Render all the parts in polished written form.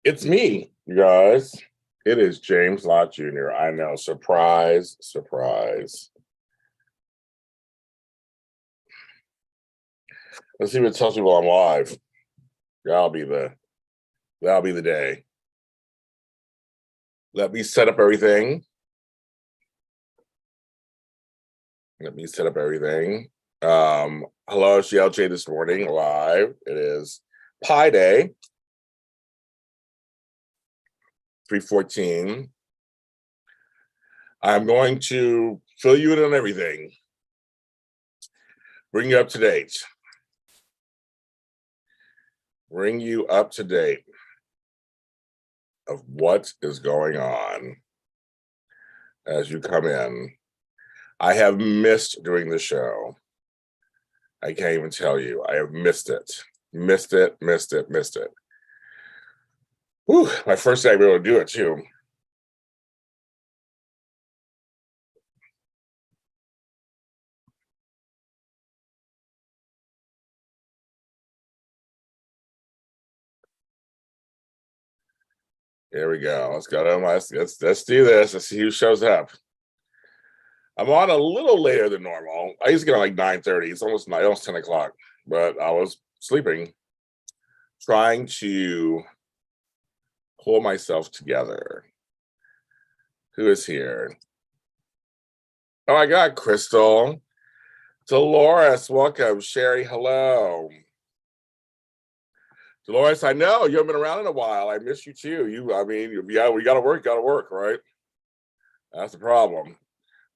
It's me, you guys. It is James Lott Jr. I know, surprise, surprise. Let's see what it tells me while I'm live. That'll be the day. Let me set up everything. Hello, it's JLJ this morning, live. It is Pi Day, 3:14. I'm going to fill you in on everything. Bring you up to date. Of what is going on as you come in. I have missed doing the show. I can't even tell you. I have missed it. Missed it. Whew, my first day I'll be able to do it too. Here we go. Let's go. Let's do this. Let's see who shows up. I'm on a little later than normal. I used to get on like 9:30. It's almost 10 o'clock, but I was sleeping, trying to pull myself together. Who is here? Oh my God, Crystal. Dolores, welcome. Sherry, hello. Dolores, I know you haven't been around in a while. I miss you too. We gotta work, right? That's the problem.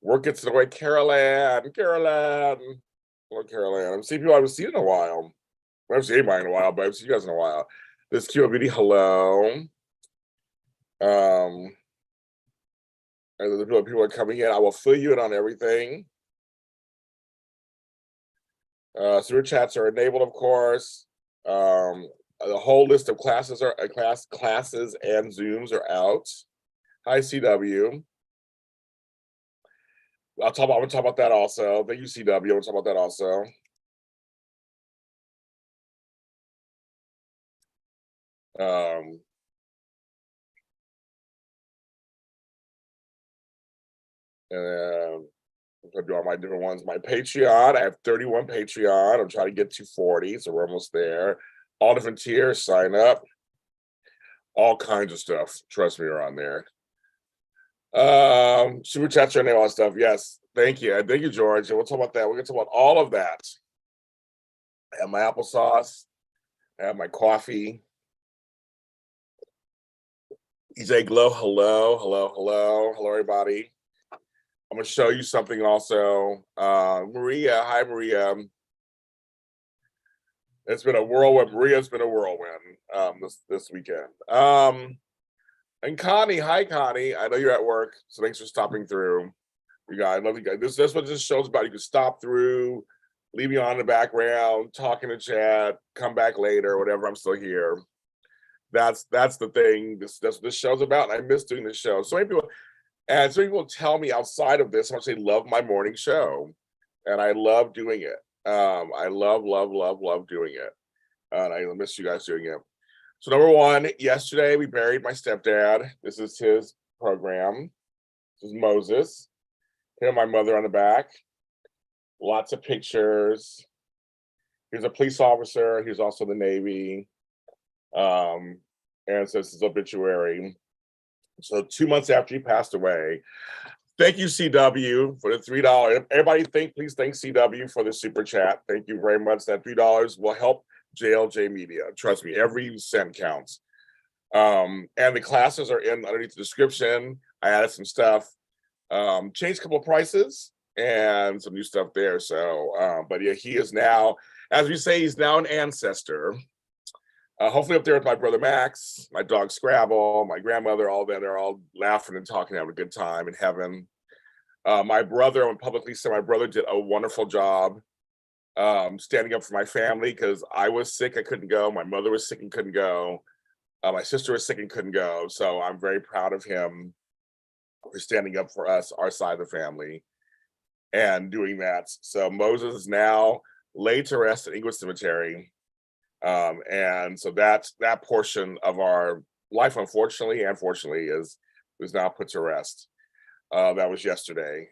Work gets in the way. Carolyn. Hello, Carolyn. I'm seeing people I haven't seen in a while. I haven't seen anybody in a while, but I've seen you guys in a while. This Q Beauty, hello. And the people are coming in. I will fill you in on everything. Super chats are enabled, of course. The whole list of classes and Zooms are out. Hi, CW. I'm gonna talk about that also. Thank you, CW. I'm gonna talk about that also. And I'm gonna do all my different ones. My Patreon, I have 31 Patreon. I'm trying to get to 40, so we're almost there. All different tiers, sign up. All kinds of stuff. Trust me, are on there. Super chats are all that stuff. Yes, thank you. Thank you, George. And we'll talk about that. We're gonna talk about all of that. I have my applesauce. I have my coffee. EJ Glow, hello, everybody. I'm gonna show you something also. Maria, hi Maria. It's been a whirlwind. Maria's been a whirlwind this weekend. And Connie, hi Connie. I know you're at work, so thanks for stopping through. You guys, I love you guys. This what this show's about. You can stop through, leave me on in the background, talk in the chat, come back later, whatever. I'm still here. That's the thing. That's what this show's about. And I miss doing this show. So many people tell me outside of this how much they love my morning show, and I love doing it. I love doing it, and I miss you guys doing it. So number one, yesterday we buried my stepdad. This is his program. This is Moses. Here, my mother on the back. Lots of pictures. He's a police officer. He's also in the Navy. And so this is obituary. So 2 months after he passed away. Thank you, CW, for the $3. Everybody please thank CW for the super chat. Thank you very much. That $3 will help JLJ Media. Trust me, every cent counts. And the classes are underneath the description. I added some stuff, changed a couple of prices and some new stuff there. So, but yeah, he is now, as we say, he's now an ancestor. Hopefully up there with my brother Max, my dog Scrabble, my grandmother, all that. They're all laughing and talking, having a good time in heaven. My brother, I would publicly say my brother did a wonderful job standing up for my family because I was sick, I couldn't go. My mother was sick and couldn't go. My sister was sick and couldn't go. So I'm very proud of him for standing up for us, our side of the family, and doing that. So Moses is now laid to rest at Inglewood Cemetery. And so that's that portion of our life, unfortunately and fortunately, is now put to rest. That was yesterday.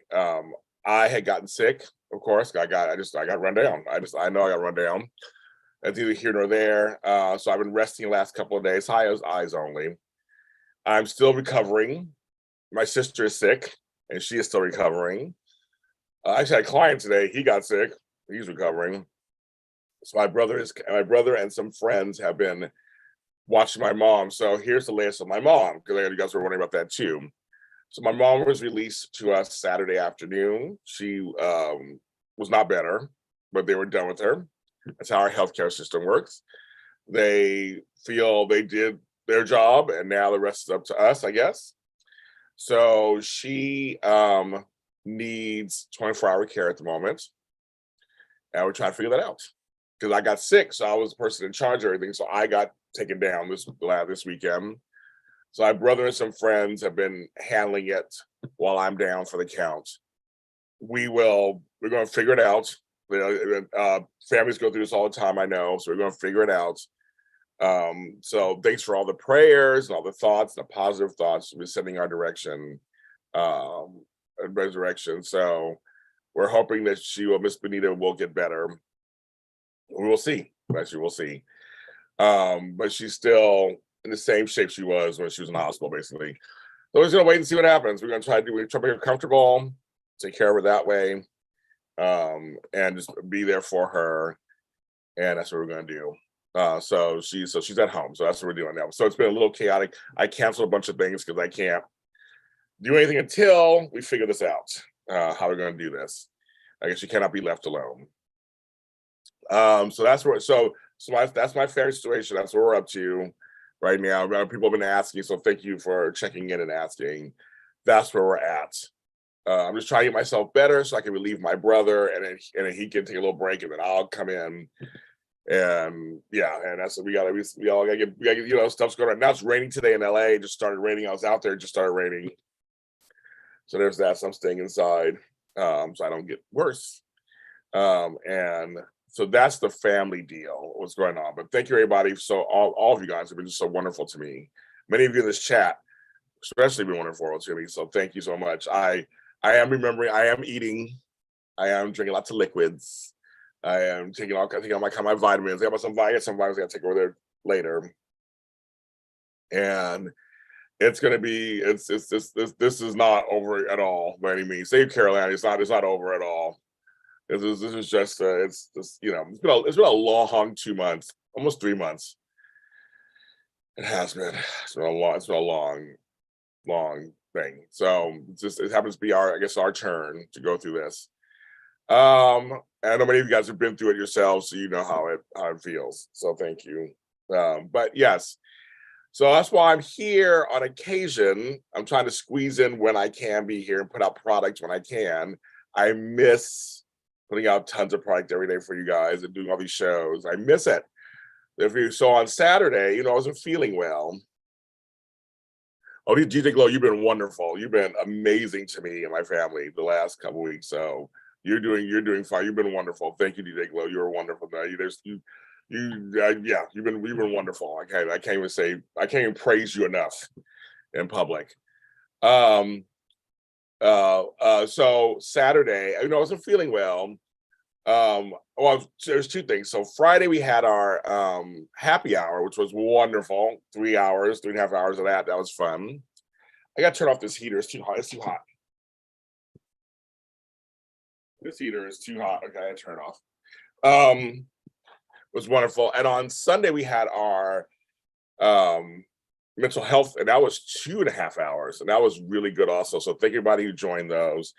I had gotten sick, of course. I got run down. I know I got run down. That's neither here nor there. So I've been resting the last couple of days. High as eyes only. I'm still recovering. My sister is sick, and she is still recovering. I actually had a client today. He got sick. He's recovering. So my brother and some friends have been watching my mom. So here's the latest of my mom, because you guys were wondering about that too. So my mom was released to us Saturday afternoon. She was not better, but they were done with her. That's how our healthcare system works. They feel they did their job, and now the rest is up to us, I guess. So she needs 24-hour care at the moment, and we're trying to figure that out. Because I got sick, so I was the person in charge of everything. So I got taken down this weekend. So my brother and some friends have been handling it while I'm down for the count. We're going to figure it out. Families go through this all the time, I know. So we're going to figure it out. So thanks for all the prayers and all the thoughts, the positive thoughts we're sending our direction, resurrection. So we're hoping that Miss Benita will get better. We will see. Actually, we'll see. But she's still in the same shape she was when she was in the hospital, basically. So we're just gonna wait and see what happens. We're gonna try to make her comfortable, take care of her that way, and just be there for her. And that's what we're gonna do. So she's at home. So that's what we're doing now. So it's been a little chaotic. I canceled a bunch of things because I can't do anything until we figure this out. How we're gonna do this. I guess she cannot be left alone. So that's that's my fair situation. That's what we're up to right now. People have been asking, so thank you for checking in and asking. That's where we're at. I'm just trying to get myself better so I can relieve my brother, and then he can take a little break, and then I'll come in. And yeah, and that's what we all gotta get, stuff's going on. Now it's raining today in LA. It just started raining. I was out there, it just started raining. So there's that. So I'm staying inside, so I don't get worse. And so that's the family deal, what's going on. But thank you, everybody. So all of you guys have been just so wonderful to me. Many of you in this chat, especially, been wonderful to me. So thank you so much. I am remembering, I am eating, I am drinking lots of liquids. I am taking I think I might have my vitamins. I got some vitamins I gotta take over there later. And it's gonna be, this is not over at all by any means. Save Carolina, it's not over at all. This is just it's been a long 2 months, almost 3 months. It has been. It's been a long thing. So it happens to be our turn to go through this. I know many of you guys have been through it yourselves, so you know how it feels. So thank you. But yes, so that's why I'm here on occasion. I'm trying to squeeze in when I can be here and put out products when I can. I miss putting out tons of product every day for you guys and doing all these shows. I miss it. So on Saturday, I wasn't feeling well. Oh, DJ Glow, you've been wonderful. You've been amazing to me and my family the last couple of weeks. So you're doing fine. You've been wonderful. Thank you, DJ Glow. You're wonderful. You've been wonderful. I can't even praise you enough in public. So Saturday, I wasn't feeling well. Well, there's two things. So Friday we had our happy hour, which was wonderful. 3 hours, 3.5 hours of that. That was fun. I gotta turn off this heater. It's too hot. This heater is too hot. Okay, I turn it off. It was wonderful. And on Sunday we had our mental health, and that was 2.5 hours, and that was really good also. So thank everybody who joined those.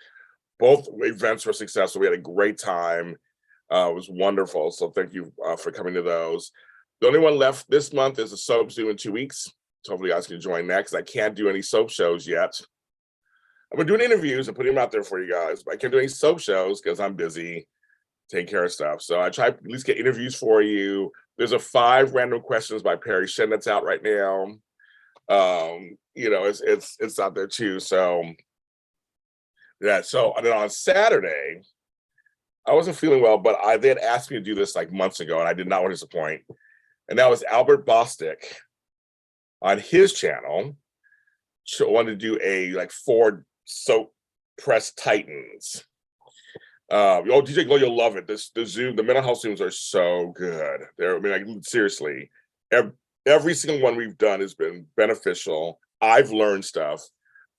Both events were successful. We had a great time. It was wonderful. So thank you for coming to those. The only one left this month is the soaps due in 2 weeks. So hopefully you guys can join next. I can't do any soap shows yet. I've been doing interviews and putting them out there for you guys, but I can't do any soap shows because I'm busy taking care of stuff. So I try to at least get interviews for you. There's a 5 random questions by Perry Shen that's out right now. It's out there too. So yeah. So and then on Saturday, I wasn't feeling well, but they had asked me to do this like months ago, and I did not want to disappoint. And that was Albert Bostic on his channel, wanted to do a like Ford soap press Titans. DJ Glow, you'll love it. The mental health Zooms are so good. I mean, like, seriously, every single one we've done has been beneficial. I've learned stuff.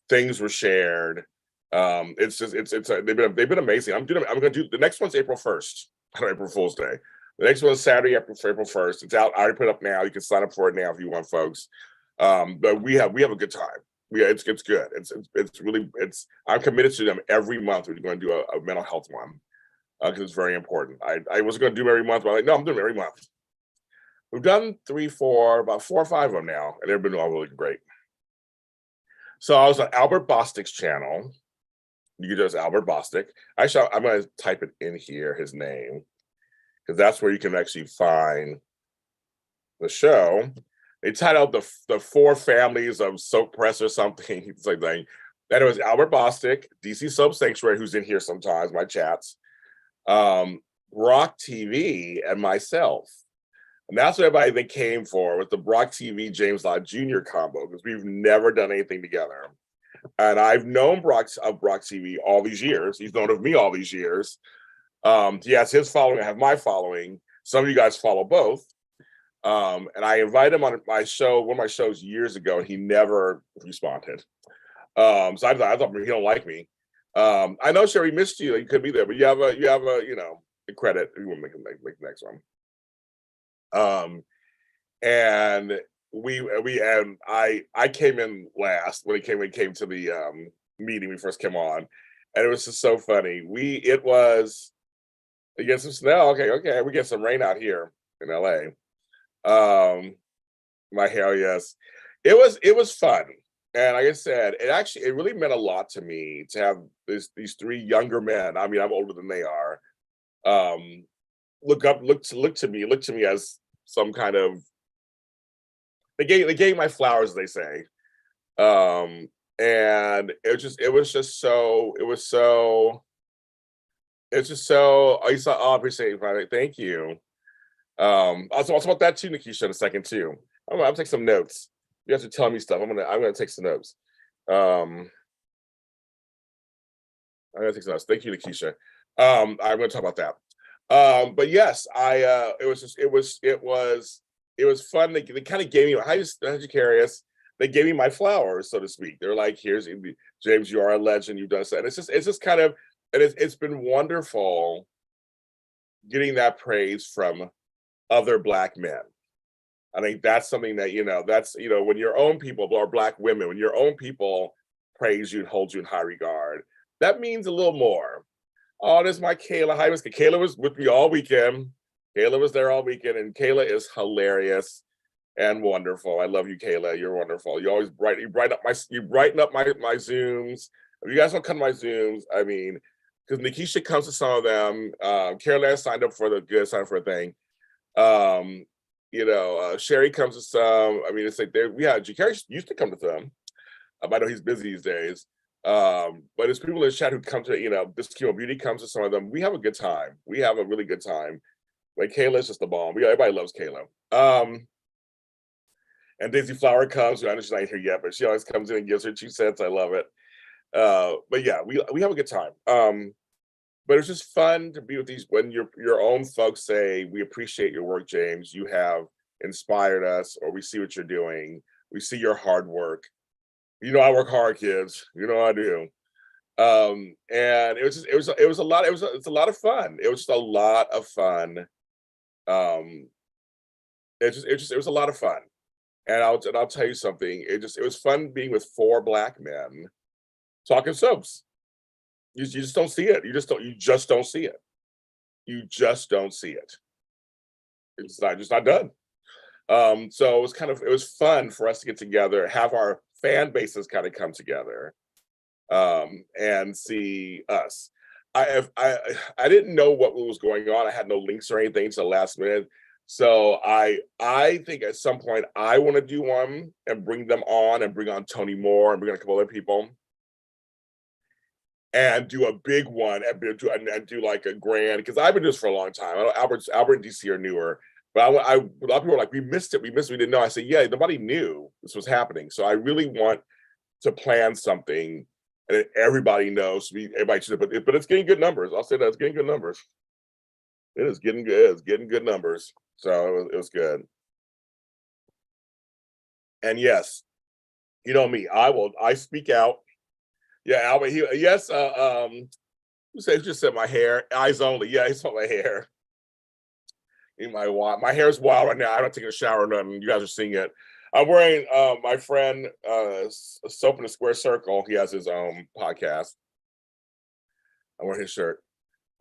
Things were shared. They've been amazing. I'm gonna do the next one's April 1st, on April Fool's Day. The next one's Saturday, April 1st. It's out. I already put it up now. You can sign up for it now if you want, folks. But we have a good time. It's good. I'm committed to them every month. We're going to do a mental health one because it's very important. I wasn't going to do them every month, but I'm like, no, I'm doing them every month. We've done about 4 or 5 of them now, and they've been all really great. So I was on Albert Bostic's channel. You can just Albert Bostic. Actually, I'm going to type it in here, his name, because that's where you can actually find the show. They titled the 4 families of soap press or something. It's like that. And it was Albert Bostic, DC Soap Sanctuary, who's in here sometimes, my chats, Brock TV, and myself. And that's what everybody they came for, with the Brock TV James Lott Jr. combo, because we've never done anything together. And I've known Brock TV all these years. He's known of me all these years. He has his following, I have my following. Some of you guys follow both. And I invited him on my show, one of my shows years ago, and he never responded. So I thought he don't like me. I know, Sherry, missed you. You could be there, but you have a the credit. You want to make the next one. And I came in last when he came to the meeting. We first came on, and it was just so funny. It was against some snow. Okay, we get some rain out here in LA. My hell yes, it was fun, and like I said, it really meant a lot to me to have these 3 younger men. I mean, I'm older than they are. Look to me as some kind of, they gave my flowers, they say, and it was just so I appreciate it. Thank you. Also about that too, Nikisha, in a second too. I'm gonna take some notes. You have to tell me stuff. I'm gonna take some notes. I'm gonna take some notes. Thank you, Nikisha. I'm gonna talk about that. But yes, it was fun. They kind of gave me, how'd you carry us? They gave me my flowers, so to speak. They're like, here's James, you are a legend. You've done so. And it's just kind of, and it's been wonderful getting that praise from other Black men. I think that's something that, when your own people, or Black women, when your own people praise you and hold you in high regard, that means a little more. Oh, this is my Kayla. Hi, Miss Kayla was with me all weekend. Kayla was there all weekend, and Kayla is hilarious and wonderful. I love you, Kayla. You're wonderful. You always brighten up my Zooms. If you guys don't come to my Zooms, I mean, because Nikisha comes to some of them. Caroline signed up for a thing. Sherry comes to some. I mean, it's like Jakari used to come to them. I know he's busy these days. But it's people in the chat who come to, this Chemo Beauty comes to some of them. We have a good time. We have a really good time. Like, Kayla's just the bomb. Everybody loves Kayla. And Daisy Flower comes. I know she's not here yet, but she always comes in and gives her 2 cents. I love it. But yeah, we have a good time. But it's just fun to be with when your own folks say, we appreciate your work, James. You have inspired us, or we see what you're doing. We see your hard work. I work hard, kids. I do. And it's a lot of fun. It was just a lot of fun. It was a lot of fun. And I'll tell you something. It was fun being with 4 Black men talking soaps. You just don't see it. You just don't see it. You just don't see it. It's not done. So it was fun for us to get together, have our fan bases kind of come together, and see us. I didn't know what was going on. I had no links or anything to the last minute. So I think at some point I want to do one and bring them on, and bring on Tony Moore, and bring on a couple other people, and do a big one, and do like a grand, because I've been doing this for a long time. I know Albert and DC are newer, but a lot of people were like, we missed it. We didn't know. I said, yeah, nobody knew. this was happening. So I really want to plan something and everybody knows, everybody should, but it's getting good numbers. I'll say that it's getting good numbers. It is getting good. It's getting good numbers. So it was good. And yes, you know me, I speak out. Yeah, Albert, yes, who just said my hair, eyes only. Yeah, he saw my hair. My hair is wild right now. I'm not taking a shower or nothing. You guys are seeing it. I'm wearing my friend Soap in a Square Circle. He has his own podcast. I'm wearing his shirt.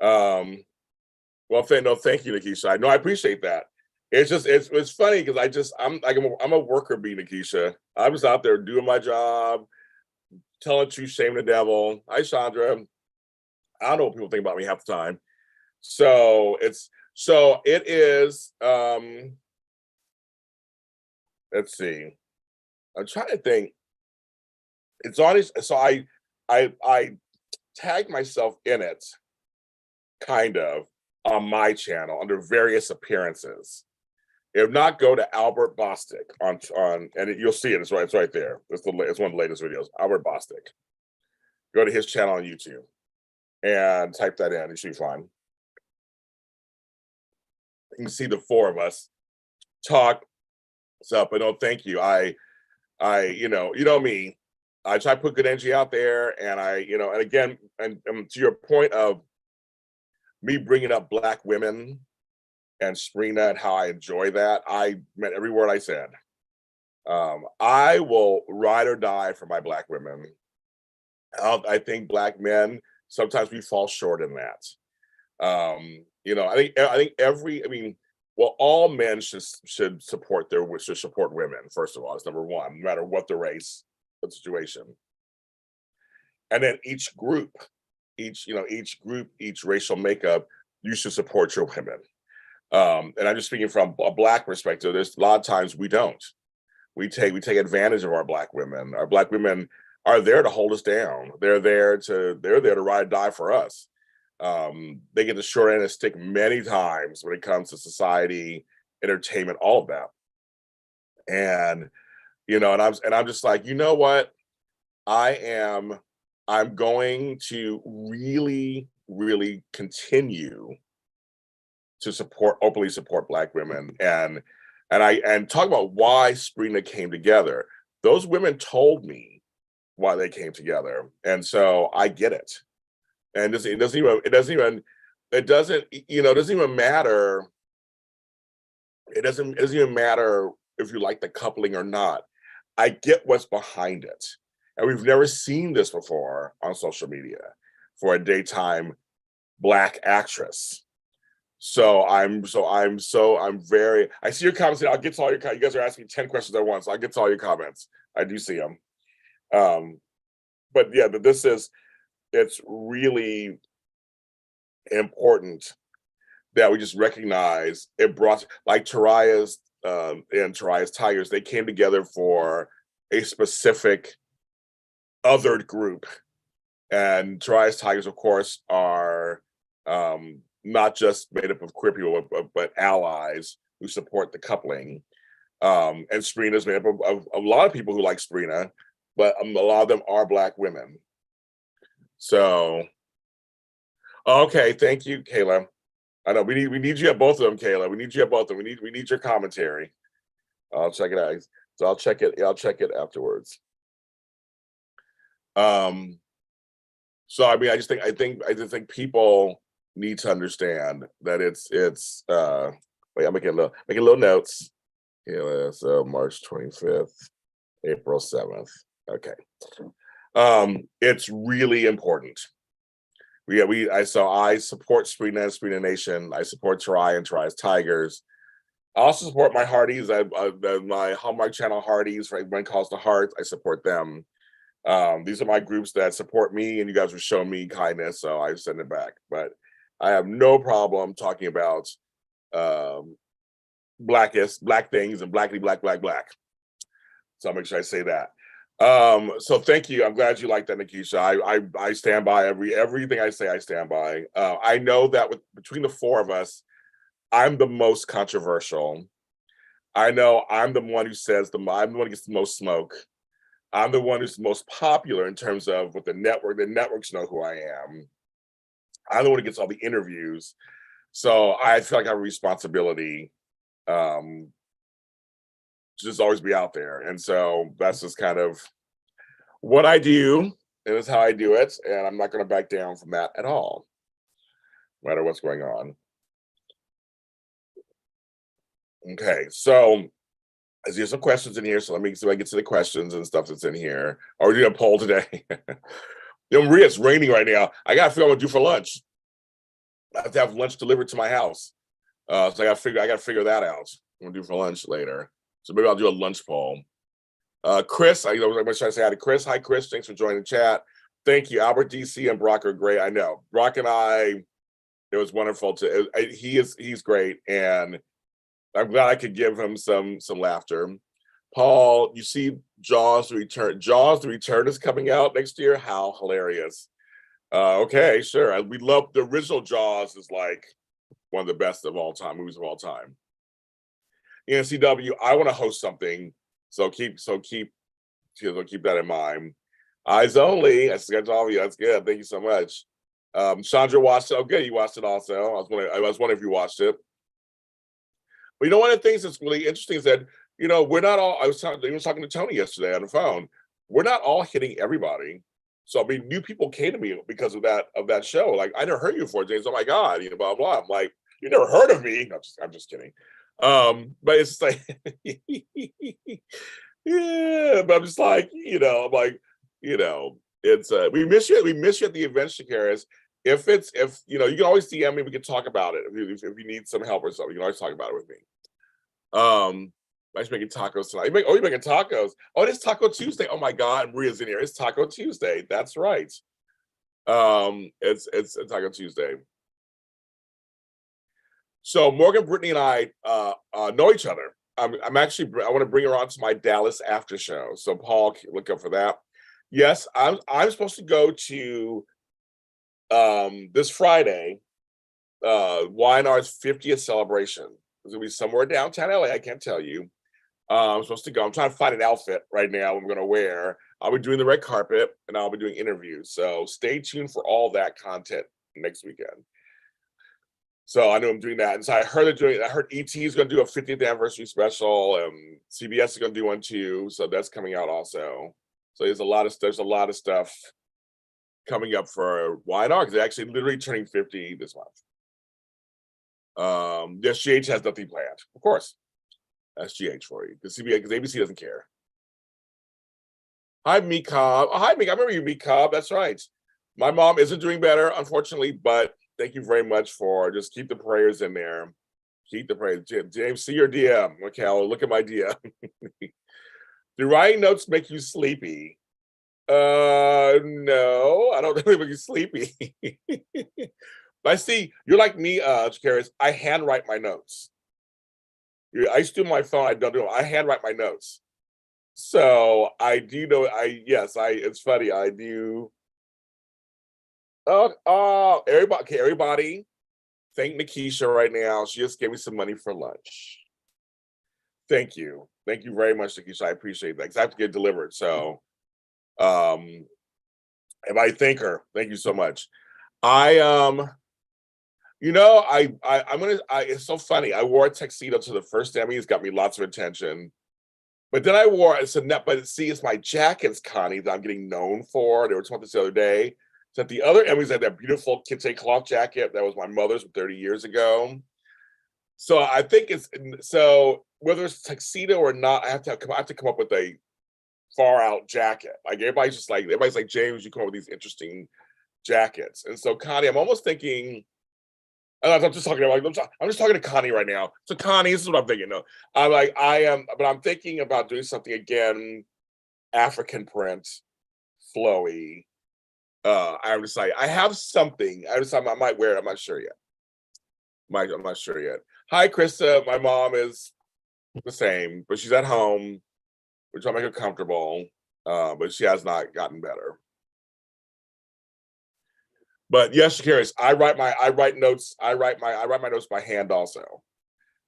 Well, thank you, Nikisha. I know I appreciate that. It's just it's funny because I'm a worker bee, Nikisha. I'm just out there doing my job, telling the truth, shame the devil. Hi, Chandra. I don't know what people think about me half the time. So it is. Let's see. I'm trying to think. It's on his. So I tagged myself in it, kind of, on my channel under various appearances. If not, go to Albert Bostic on and you'll see it. It's right there. It's one of the latest videos. Albert Bostic. Go to his channel on YouTube and type that in. It should be fine. You can see the four of us talk. So, but no, thank you. You know me. I try to put good energy out there, and and again, and to your point of me bringing up Black women and Sprina and how I enjoy that, I meant every word I said. I will ride or die for my Black women. I think Black men, sometimes we fall short in that. I think all men should support women. First of all, it's number one, no matter what the race, what situation. And then each group, each racial makeup, you should support your women. And I'm just speaking from a Black perspective. There's a lot of times we don't. We take advantage of our Black women. Our Black women are there to hold us down. They're there to ride or die for us. They get the short end of the stick many times when it comes to society, entertainment, all of that. And I'm just like, you know what? I'm going to really, really continue to openly support Black women and talk about why Sprina came together. Those women told me why they came together, and so I get it. And it doesn't even matter. It doesn't even matter if you like the coupling or not. I get what's behind it, and we've never seen this before on social media for a daytime Black actress. So I'm very. I see your comments. I'll get to all your. You guys are asking 10 questions at once. I'll get to all your comments. I do see them. But yeah, it's really important that we just recognize it brought, like Taraya's and Taraya's Tigers, they came together for a specific othered group. And Taraya's Tigers, of course, are not just made up of queer people, but allies who support the coupling. And Sprina is made up of a lot of people who like Sprina, but a lot of them are Black women. So, okay, thank you, Kayla. I know we need you at both of them, Kayla. We need you at both of them. We need your commentary. I'll check it out. So I'll check it afterwards. So I just think people need to understand that it's wait, I'm making little notes. Yeah, so March 25th, April 7th. Okay. It's really important. I support Sprina and Sprina Nation. I support Taraya and Taraya's Tigers. I also support my Hearties. My Hallmark Channel Hearties, right? When Calls to Hearts, I support them. These are my groups that support me, and you guys were showing me kindness, so I send it back. But I have no problem talking about Black things and black. So I'll make sure I say that. So thank you. I'm glad you like that, Nikisha. I stand by everything I say. I stand by. I know that between the four of us, I'm the most controversial. I know I'm the one who says I'm the one who gets the most smoke. I'm the one who's the most popular in terms of with the network. The networks know who I am. I'm the one who gets all the interviews. So I feel like I have a responsibility to just always be out there. And so that's just kind of what I do. And it's how I do it. And I'm not going to back down from that at all, no matter what's going on. Okay, so I see some questions in here. So let me see if I get to the questions and stuff that's in here. Are we doing a poll today? Maria, it's raining right now. I got to figure out what to do for lunch. I have to have lunch delivered to my house. So I got to figure that out. I'm gonna do for lunch later. So maybe I'll do a lunch poll. Chris, I'm trying to say hi to Chris. Hi, Chris. Thanks for joining the chat. Thank you. Albert, DC, and Brock are great. I know. Brock and I, it was wonderful he's great. And I'm glad I could give him some laughter. Paul, you see Jaws the Return. Jaws the Return is coming out next year. How hilarious. Okay, sure. We love the original Jaws is like one of the best of all time, movies of all time. NCW, I want to host something. So keep that in mind. Eyes only. I got all of you. That's good. Thank you so much. Chandra watched it. Oh, good. You watched it also. I was wondering if you watched it. But one of the things that's really interesting is that, we're not all, I was talking to Tony yesterday on the phone. We're not all hitting everybody. So, I mean, new people came to me because of that show. Like, I never heard you before, James. Oh my God, blah, blah. I'm like, you never heard of me. No, I'm just kidding. But it's like, yeah, but I'm just like, I'm like, it's, we miss you at the event, Shakaris. If you can always DM me, we can talk about it. If you need some help or something, you can always talk about it with me. I'm actually making tacos tonight. You're making tacos. Oh, it is Taco Tuesday. Oh my God, Maria's in here. It's Taco Tuesday. That's right. It's Taco Tuesday. So Morgan, Brittany, and I know each other. I want to bring her on to my Dallas after show. So Paul, look up for that. Yes, I'm supposed to go to this Friday, YNR's 50th celebration. It's gonna be somewhere downtown LA. I can't tell you. I'm supposed to go. I'm trying to find an outfit right now I'm gonna wear. I'll be doing the red carpet and I'll be doing interviews. So stay tuned for all that content next weekend. So I know I'm doing that. And so I heard ET is gonna do a 50th anniversary special, and CBS is gonna do one too. So that's coming out also. So there's a lot of stuff coming up for YNR because they're actually literally turning 50 this month. The SGH has nothing planned, of course. SGH for you, because ABC doesn't care. Hi, Meekob. Oh, hi, Meek. I remember you, Meekob. That's right. My mom isn't doing better, unfortunately, but thank you very much for just keep the prayers in there. Keep the prayers. James, see your DM. Okay, I'll look at my DM. Do writing notes make you sleepy? No, I don't really make you sleepy. I see you're like me, Karis. I handwrite my notes. I used to do my phone. I don't do it. I handwrite my notes. So I do know. It's funny. I do. Everybody. Okay, everybody. Thank Nikisha right now. She just gave me some money for lunch. Thank you. Thank you very much, Nikisha. I appreciate that because I have to get delivered. So, everybody, thank her. Thank you so much. It's so funny. I wore a tuxedo to the first Emmy. It's got me lots of attention. But then it's my jackets, Connie, that I'm getting known for. They were talking about this the other day. So at the other Emmys, I had that beautiful kente cloth jacket that was my mother's from 30 years ago. So I think whether it's tuxedo or not, I have to come up with a far out jacket. Like everybody's like, James, you come up with these interesting jackets. And so Connie, I'm almost thinking. I'm just talking to Connie right now. So Connie, this is what I'm thinking. No, but I'm thinking about doing something again, African print, flowy. I'm just like, I have something. I might wear it. I'm not sure yet. I'm not sure yet. Hi, Krista. My mom is the same, but she's at home. We're trying to make her comfortable, but she has not gotten better. But yes, Shakaris, I write my notes by hand also.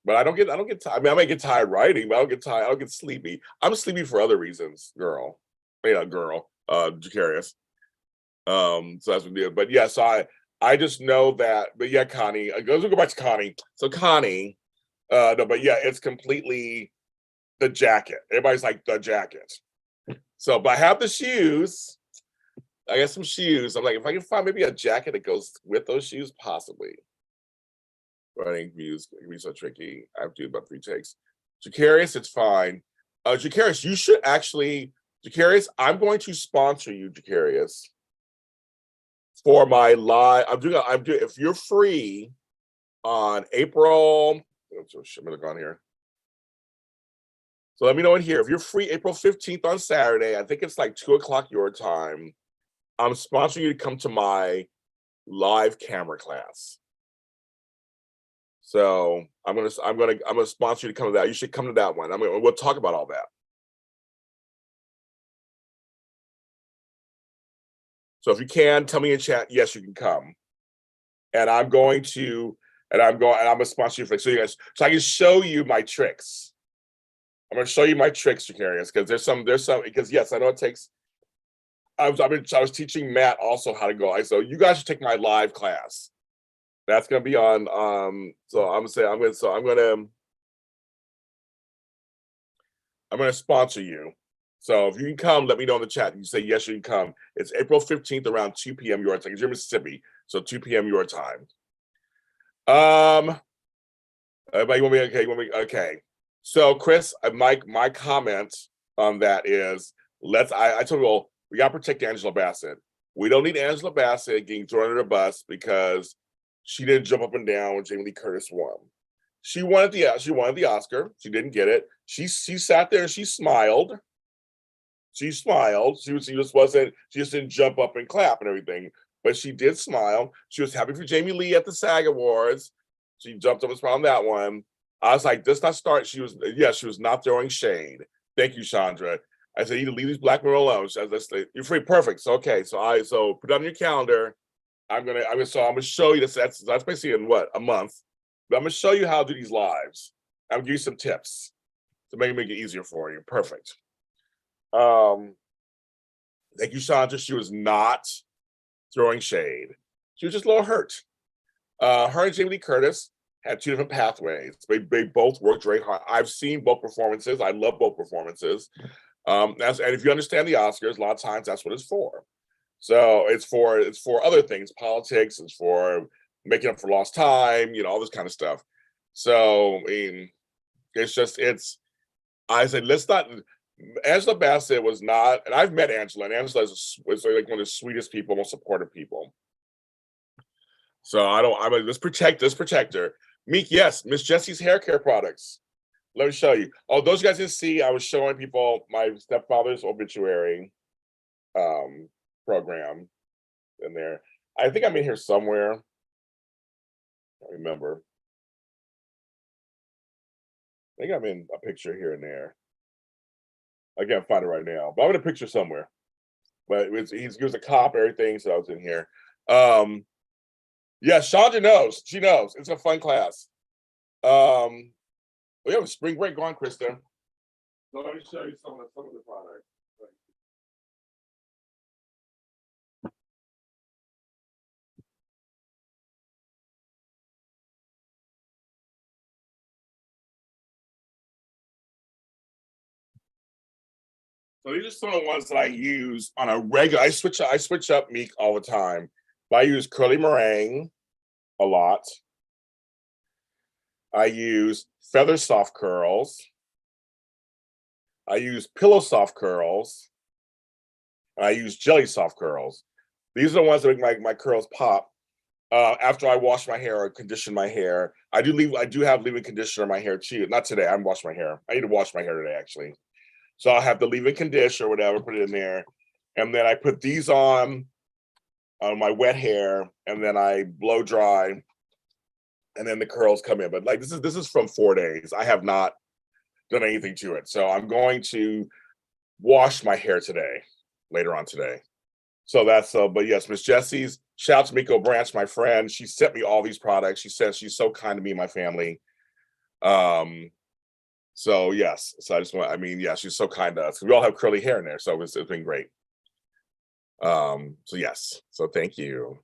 But I don't get tired. I mean, I might get tired writing, but I don't get tired. I don't get sleepy. I'm sleepy for other reasons, girl. Jacarius. So that's what it is. But yeah, so I just know that, but yeah, Connie, let's go back to Connie. So Connie, no, but yeah, it's completely the jacket. Everybody's like the jacket. So, but I have the shoes. I got some shoes. I'm like, if I can find maybe a jacket that goes with those shoes, possibly. Running views can be so tricky. I have to do about 3 takes. Jacarius, it's fine. Jacarius, you should actually, Jacarius, I'm going to sponsor you, Jacarius, for my live. I'm doing. If you're free on April, I'm gonna go on here. So let me know in here if you're free April 15th on Saturday. I think it's like 2:00 your time. I'm sponsoring you to come to my live camera class. So I'm gonna sponsor you to come to that. You should come to that one. We'll talk about all that. So if you can, tell me in chat, yes, you can come. And I'm going to sponsor you for it. So you guys, so I can show you my tricks. I'm gonna show you my tricks, Jacarius, because there's some, because yes, I know it takes. I was teaching Matt also how to go. So you guys should take my live class. That's gonna be on. So I'm gonna sponsor you. So if you can come, let me know in the chat. You say yes, you can come. It's April 15th around 2 p.m. your time. Because you're Mississippi, so 2 p.m. your time. Everybody want me okay? Okay? So Chris, my comment on that is I told you, well, we gotta protect Angela Bassett. We don't need Angela Bassett getting thrown under the bus because she didn't jump up and down when Jamie Lee Curtis won. She wanted the Oscar. She didn't get it. She sat there and she smiled. She smiled. She just didn't jump up and clap and everything. But she did smile. She was happy for Jamie Lee at the SAG Awards. She jumped up and smiled on that one. I was like, this not start. She was not throwing shade. Thank you, Chandra. I said, you need to leave these black men alone. You're free, perfect. So okay, so put it on your calendar. I'm gonna show you this. That's basically in what, a month. But I'm gonna show you how to do these lives. I'm gonna give you some tips to make it easier for you. Perfect. Thank you, Chandra. She was not throwing shade. She was just a little hurt. Her and Jamie Lee Curtis had 2 different pathways. They both worked very hard. I've seen both performances. I love both performances. And if you understand the Oscars, a lot of times that's what it's for. So it's for other things, politics. It's for making up for lost time, all this kind of stuff. So I mean, I said, let's not. Angela Bassett was not, and I've met Angela, and Angela is like one of the sweetest people, most supportive people. So let's protect her. Meek, yes, Miss Jessie's hair care products. Let me show you. Oh, those guys didn't see, I was showing people my stepfather's obituary program in there. I think I'm in here somewhere. I don't remember. I think I'm in a picture here and there. I can't find it right now, but I'm in a picture somewhere. But he was a cop, everything, so I was in here. Yeah, Chandra knows. She knows. It's a fun class. We have a spring break going, Krista. So let me show you some of the products. So these are some of the ones that I use on a regular. I switch up Meek all the time. But I use Curly Meringue a lot. I use Feather Soft Curls. I use Pillow Soft Curls. And I use Jelly Soft Curls. These are the ones that make my curls pop. After I wash my hair or condition my hair, I do have leave-in conditioner in my hair too. Not today. I'm washing my hair. I need to wash my hair today, actually. So I'll have the leave-in conditioner or whatever, put it in there. And then I put these on my wet hair, and then I blow dry, and then the curls come in. But like this is from 4 days. I have not done anything to it. So I'm going to wash my hair today, later on today. So that's but yes, Miss Jessie's, shout out to Miko Branch, my friend. She sent me all these products. She says she's so kind to me and my family. So yes, so I just want, I mean, yeah, she's so kind to us. We all have curly hair in there, so it's been great. So yes, so thank you.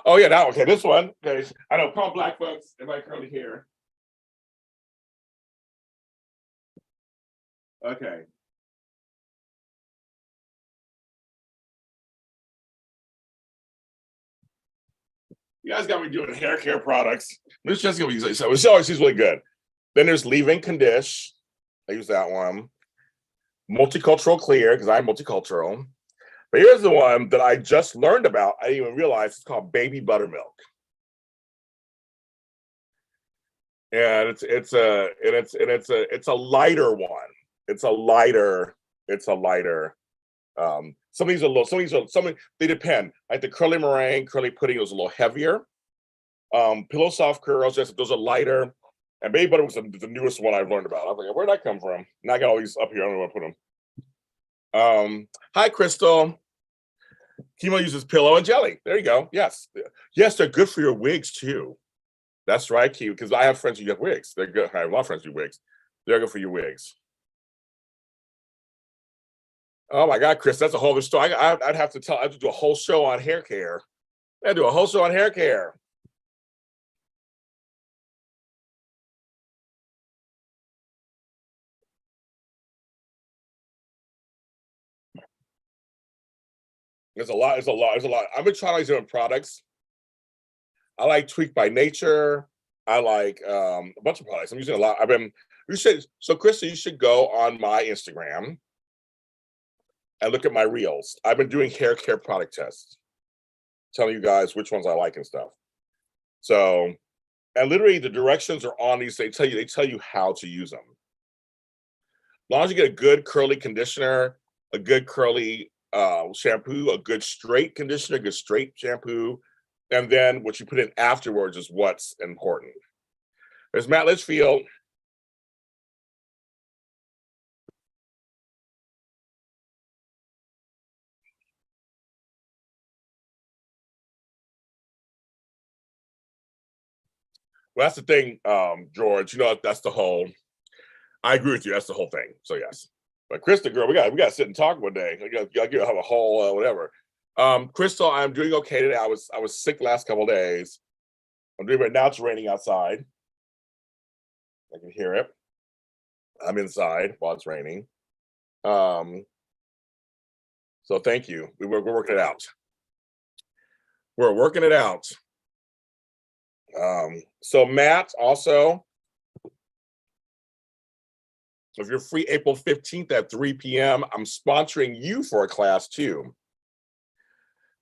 Oh yeah, now okay, this one. Okay, I know, call black folks in my curly hair. Okay. You guys got me doing hair care products. Miss Jessica, she's really good. Then there's leave-in condish. I use that one. Multicultural clear, because I'm multicultural. But here's the one that I just learned about. I didn't even realize it's called baby buttermilk. And it's a lighter one. It's a lighter. Some of these are low, they depend. Like the curly meringue, curly pudding was a little heavier. Pillow soft curls, just those are lighter. And baby butter was the newest one I've learned about. I was like, where'd that come from? Now I got all these up here. I don't know where to put them. Hi, Crystal. Chemo uses pillow and jelly. There you go. Yes. Yes, they're good for your wigs too. That's right, Q, because I have friends who get wigs. They're good. I have a lot of friends who do wigs. They're good for your wigs. Oh my God, Chris, that's a whole other story. I'd have to I'd do a whole show on hair care. I'd do a whole show on hair care. There's a lot. I've been trying these different products. I like Tweak by Nature. I like a bunch of products. I'm using a lot. So Krista, you should go on my Instagram and look at my reels. I've been doing hair care product tests, telling you guys which ones I like and stuff. So, and literally the directions are on these. They tell you how to use them. As long as you get a good curly conditioner, a good curly shampoo, a good straight conditioner, good straight shampoo, and then what you put in afterwards is what's important. There's Matt Litchfield. Well, that's the thing, George. You know, that's the whole. I agree with you. That's the whole thing. So yes, but Krista, girl, we got to sit and talk one day. We got to have a whole whatever. Crystal, I'm doing okay today. I was sick last couple of days. I'm doing it now. It's raining outside. I can hear it. I'm inside while it's raining. Um, so thank you. We're working it out. We're working it out. So Matt, also, if you're free April 15th at 3 p.m., I'm sponsoring you for a class too.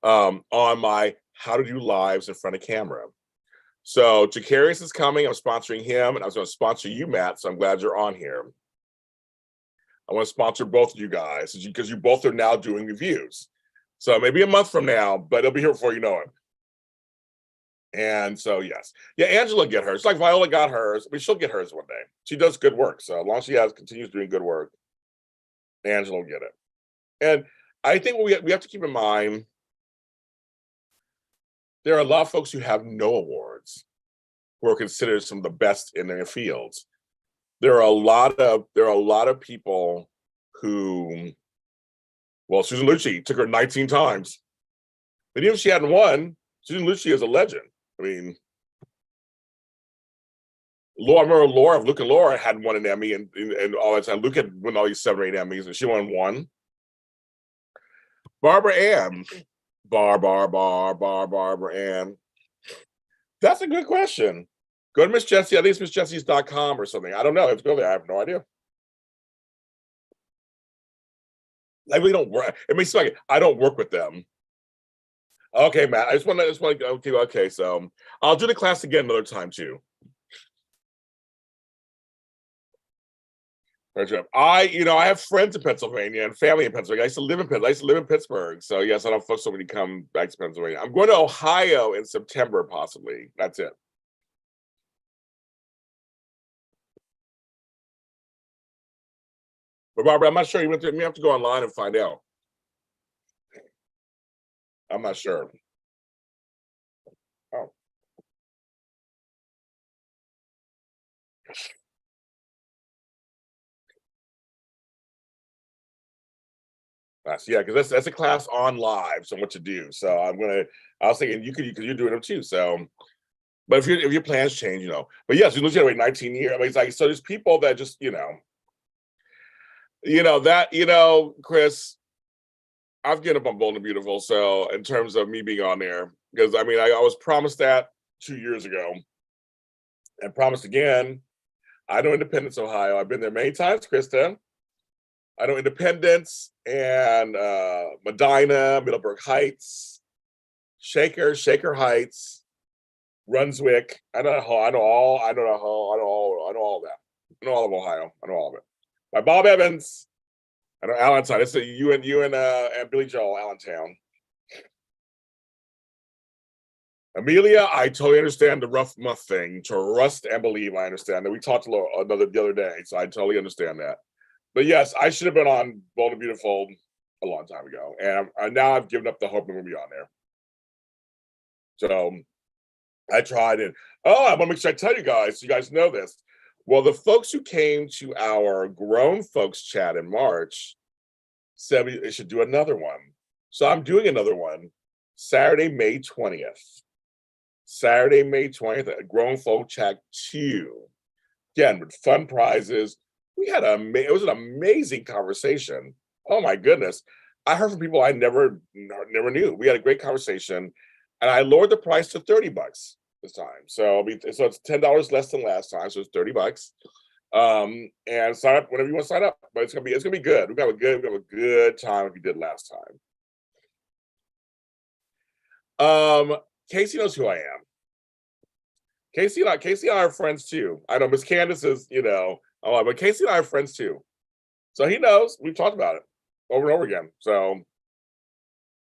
On my how to do lives in front of camera. So Jacarius is coming. I'm sponsoring him, and I was going to sponsor you, Matt. So I'm glad you're on here. I want to sponsor both of you guys because you both are now doing reviews. So maybe a month from now, but it'll be here before you know it. And so yes, yeah, Angela get hers. Like Viola got hers. I mean, she'll get hers one day. She does good work. So as long as she continues doing good work, Angela will get it. And I think what we have to keep in mind, there are a lot of folks who have no awards who are considered some of the best in their fields. There are a lot of people who, well, Susan Lucci took her 19 times. But even if she hadn't won, Susan Lucci is a legend. I mean, I remember Luke and Laura had won an Emmy and all that time. Luke had won all these 7 or 8 Emmys, and she won one. Barbara Ann. Barbara Ann. That's a good question. Go to Miss Jessie. I think it's MissJessies.com or something. I don't know. If go there, I have no idea. I really don't work. It makes me like I don't work with them. Okay, Matt. I just want to. Okay. So I'll do the class again another time too. I have friends in Pennsylvania and family in Pennsylvania. I used to live in Pittsburgh. So yes, I don't folks somebody come back to Pennsylvania. I'm going to Ohio in September, possibly. That's it. But Barbara, I'm not sure. You have to go online and find out. I'm not sure. Oh. Yeah, because that's a class on live, so what to do. So I was thinking you could, because you're doing them too. So, but if your plans change, But yes, you literally wait 19 years. I mean, it's like, so there's people that just, Chris, I've given up on Bold and Beautiful. So in terms of me being on there, because I mean, I was promised that 2 years ago, and promised again. I know Independence, Ohio. I've been there many times, Krista. I know Independence and Medina, Middleburg Heights, Shaker Heights, Brunswick. I know all of that. I know all of Ohio. I know all of it. By Bob Evans. I know Allentown. It's you and Billy Joel, Allentown. Amelia, I totally understand the rough muff thing. Trust and believe, I understand that. We talked the other day, so I totally understand that. But yes, I should have been on Bold and Beautiful a long time ago, and now I've given up the hope I'm going to be on there. So I tried, and I want to make sure I tell you guys, so you guys know this. Well, the folks who came to our grown folks chat in March said they should do another one. So I'm doing another one Saturday, May 20th. Saturday, May 20th at Grown Folk Chat 2. Again, with fun prizes. It was an amazing conversation. Oh my goodness. I heard from people I never knew. We had a great conversation, and I lowered the price to $30 this time. So it's $10 less than last time, so it's $30. And sign up whenever you want to sign up. But it's gonna be good. We have a good time if you did last time. Casey knows who I am. Casey and I are friends too. I know Miss Candace is, but Casey and I are friends too. So he knows. We've talked about it over and over again. So,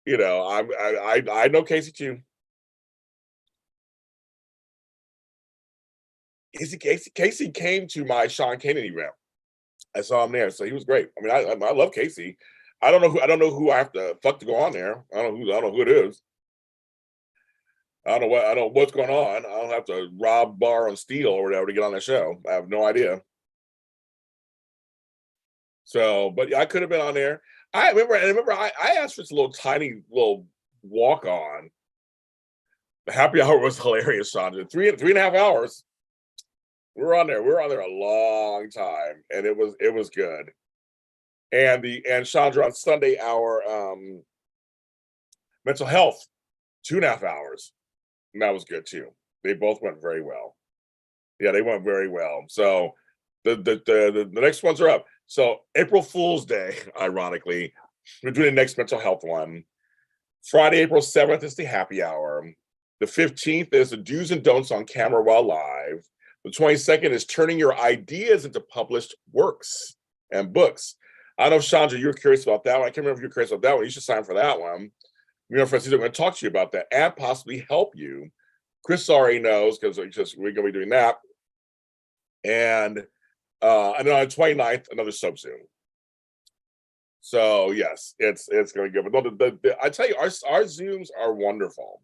I know Casey too. Casey came to my Sean Kennedy event. I saw him there, so he was great. I mean, I love Casey. I don't know who I have to fuck to go on there. I don't know who it is. I don't know what's going on. I don't have to rob, borrow, and steal or whatever to get on that show. I have no idea. So, but I could have been on there. I remember I asked for this tiny little walk on. The happy hour was hilarious, Sandra. Three and a half hours. We were on there a long time, and it was good. And Chandra on Sunday, our mental health, 2.5 hours. And that was good too. They both went very well. Yeah, they went very well. So the next ones are up. So April Fool's Day, ironically, we're doing the next mental health one. Friday, April 7th is the happy hour. The 15th is the do's and don'ts on camera while live. The 22nd is turning your ideas into published works and books. I don't know if Chandra, you're curious about that one. I can't remember if you're curious about that one. You should sign for that one. Francisco, I'm going to talk to you about that and possibly help you. Chris already knows because we're going to be doing that. And then on the 29th, another soap Zoom. So yes, it's going to be good. But I tell you, our Zooms are wonderful.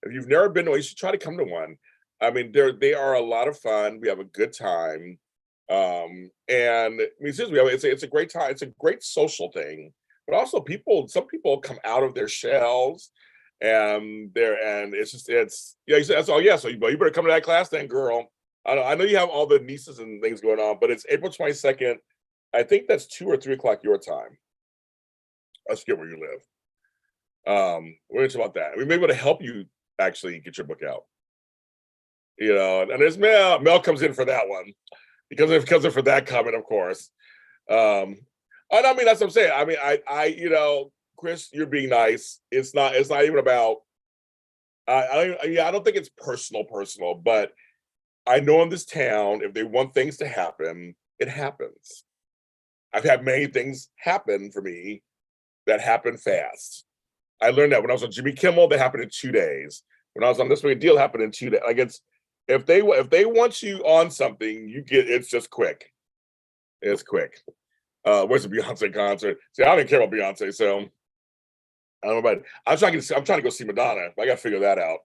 If you've never been to one, you should try to come to one. I mean, they are a lot of fun. We have a good time. And I mean, seriously, it's a great time. It's a great social thing. But also some people come out of their shells and it's you said, so you better come to that class then, girl. I know you have all the nieces and things going on, but it's April 22nd. I think that's 2 or 3 o'clock your time. I forget where you live. We're talking about that. We may be able to help you actually get your book out. And there's Mel. Mel comes in for that one. He comes in for that comment, of course. And I mean, that's what I'm saying. I mean, I Chris, you're being nice. It's not even about. I don't think it's personal, but I know in this town, if they want things to happen, it happens. I've had many things happen for me that happen fast. I learned that when I was on Jimmy Kimmel, that happened in 2 days. When I was on This Big Deal, happened in 2 days. Like if they want you on something, it's just quick. It's quick. Where's the Beyonce concert? See, I didn't care about Beyonce, so I don't know about it. I'm trying to go see Madonna. I got to figure that out.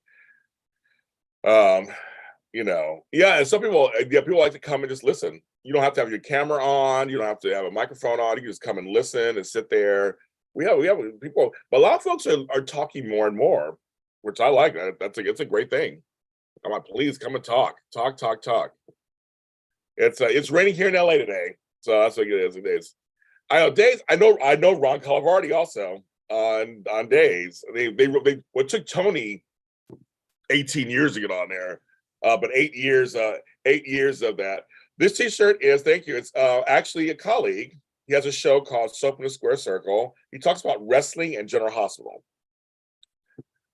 And some people like to come and just listen. You don't have to have your camera on. You don't have to have a microphone on. You can just come and listen and sit there, we have people, but a lot of folks are talking more and more, which I like. It's a great thing. Come on, please come and talk. It's raining here in LA today, so that's what it is. It is. I know days. I know Ron Calavardi also on days. They what took Tony 18 years to get on there, but 8 years of that. This T-shirt is, thank you. It's actually a colleague. He has a show called Soap in a Square Circle. He talks about wrestling and General Hospital.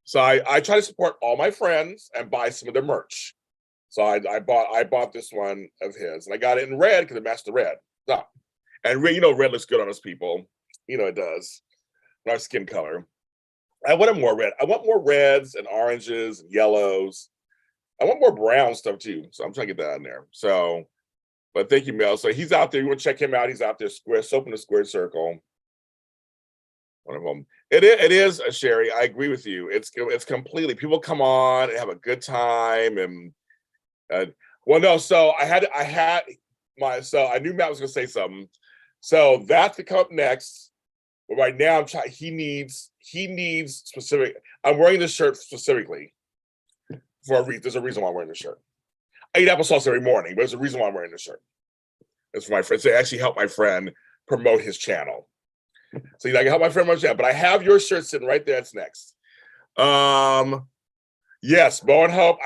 So I try to support all my friends and buy some of their merch. So I bought this one of his, and I got it in red because it matched the red. So, and red looks good on us people. It does. Our skin color. I want more red. I want more reds and oranges and yellows. I want more brown stuff too. So I'm trying to get that in there. So, but thank you, Mel. So he's out there. You want to check him out? He's out there. Soap in the Square Circle. One of them. It is, Sherry. I agree with you. It's completely. People come on and have a good time, and well, no. So I knew Matt was going to say something. So that's to come up next. But right now, I'm trying. He needs specific. I'm wearing this shirt specifically for a reason. There's a reason why I'm wearing this shirt. I eat applesauce every morning, but there's a reason why I'm wearing this shirt. It's for my friends. To actually help my friend promote his channel. So I can help my friend promote his channel. But I have your shirt sitting right there. It's next. Yes, Bo and Hope.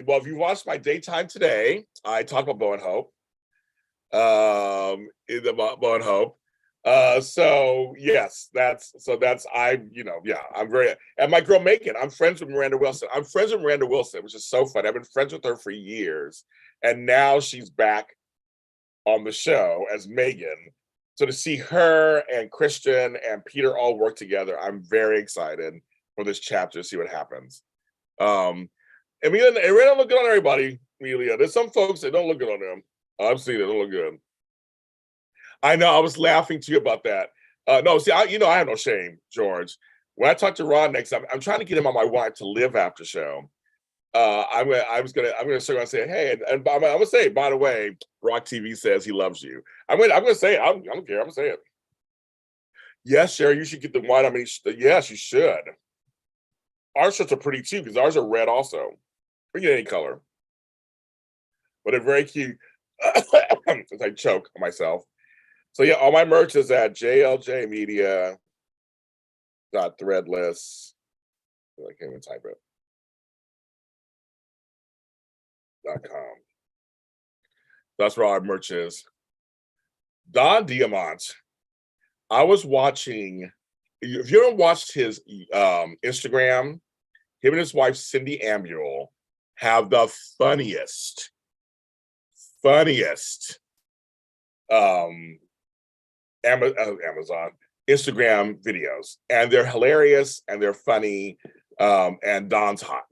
Well, if you watched my daytime today, I talked about Bo and Hope. Bo and Hope. So yes, I'm very, and my girl Megan, I'm friends with Miranda Wilson. Which is so fun. I've been friends with her for years, and now she's back on the show as Megan. So to see her and Christian and Peter all work together, I'm very excited for this chapter to see what happens. And we don't look good on everybody, Amelia. There's some folks that don't look good on them. I've seen it, don't look good. I know. I was laughing to you about that. No, see, I have no shame, George. When I talk to Ron next time, I'm trying to get him on my Wife to Live after show. I'm gonna circle and say, hey, and I'm gonna say, by the way, Rock TV says he loves you. I'm gonna say it. I don't care. I'm gonna say it. Yes, Sherry, you should get the white. Yes, you should. Our shirts are pretty too because ours are red also. We get any color, but they're very cute. As I choke on myself. So yeah, all my merch is at jljmedia.threadless. I can't even type it. .com. That's where all our merch is. Don Diamont. I was watching. If you haven't watched his Instagram, him and his wife Cindy Ambuel have the funniest Amazon Instagram videos, and they're hilarious and they're funny, and Don's hot.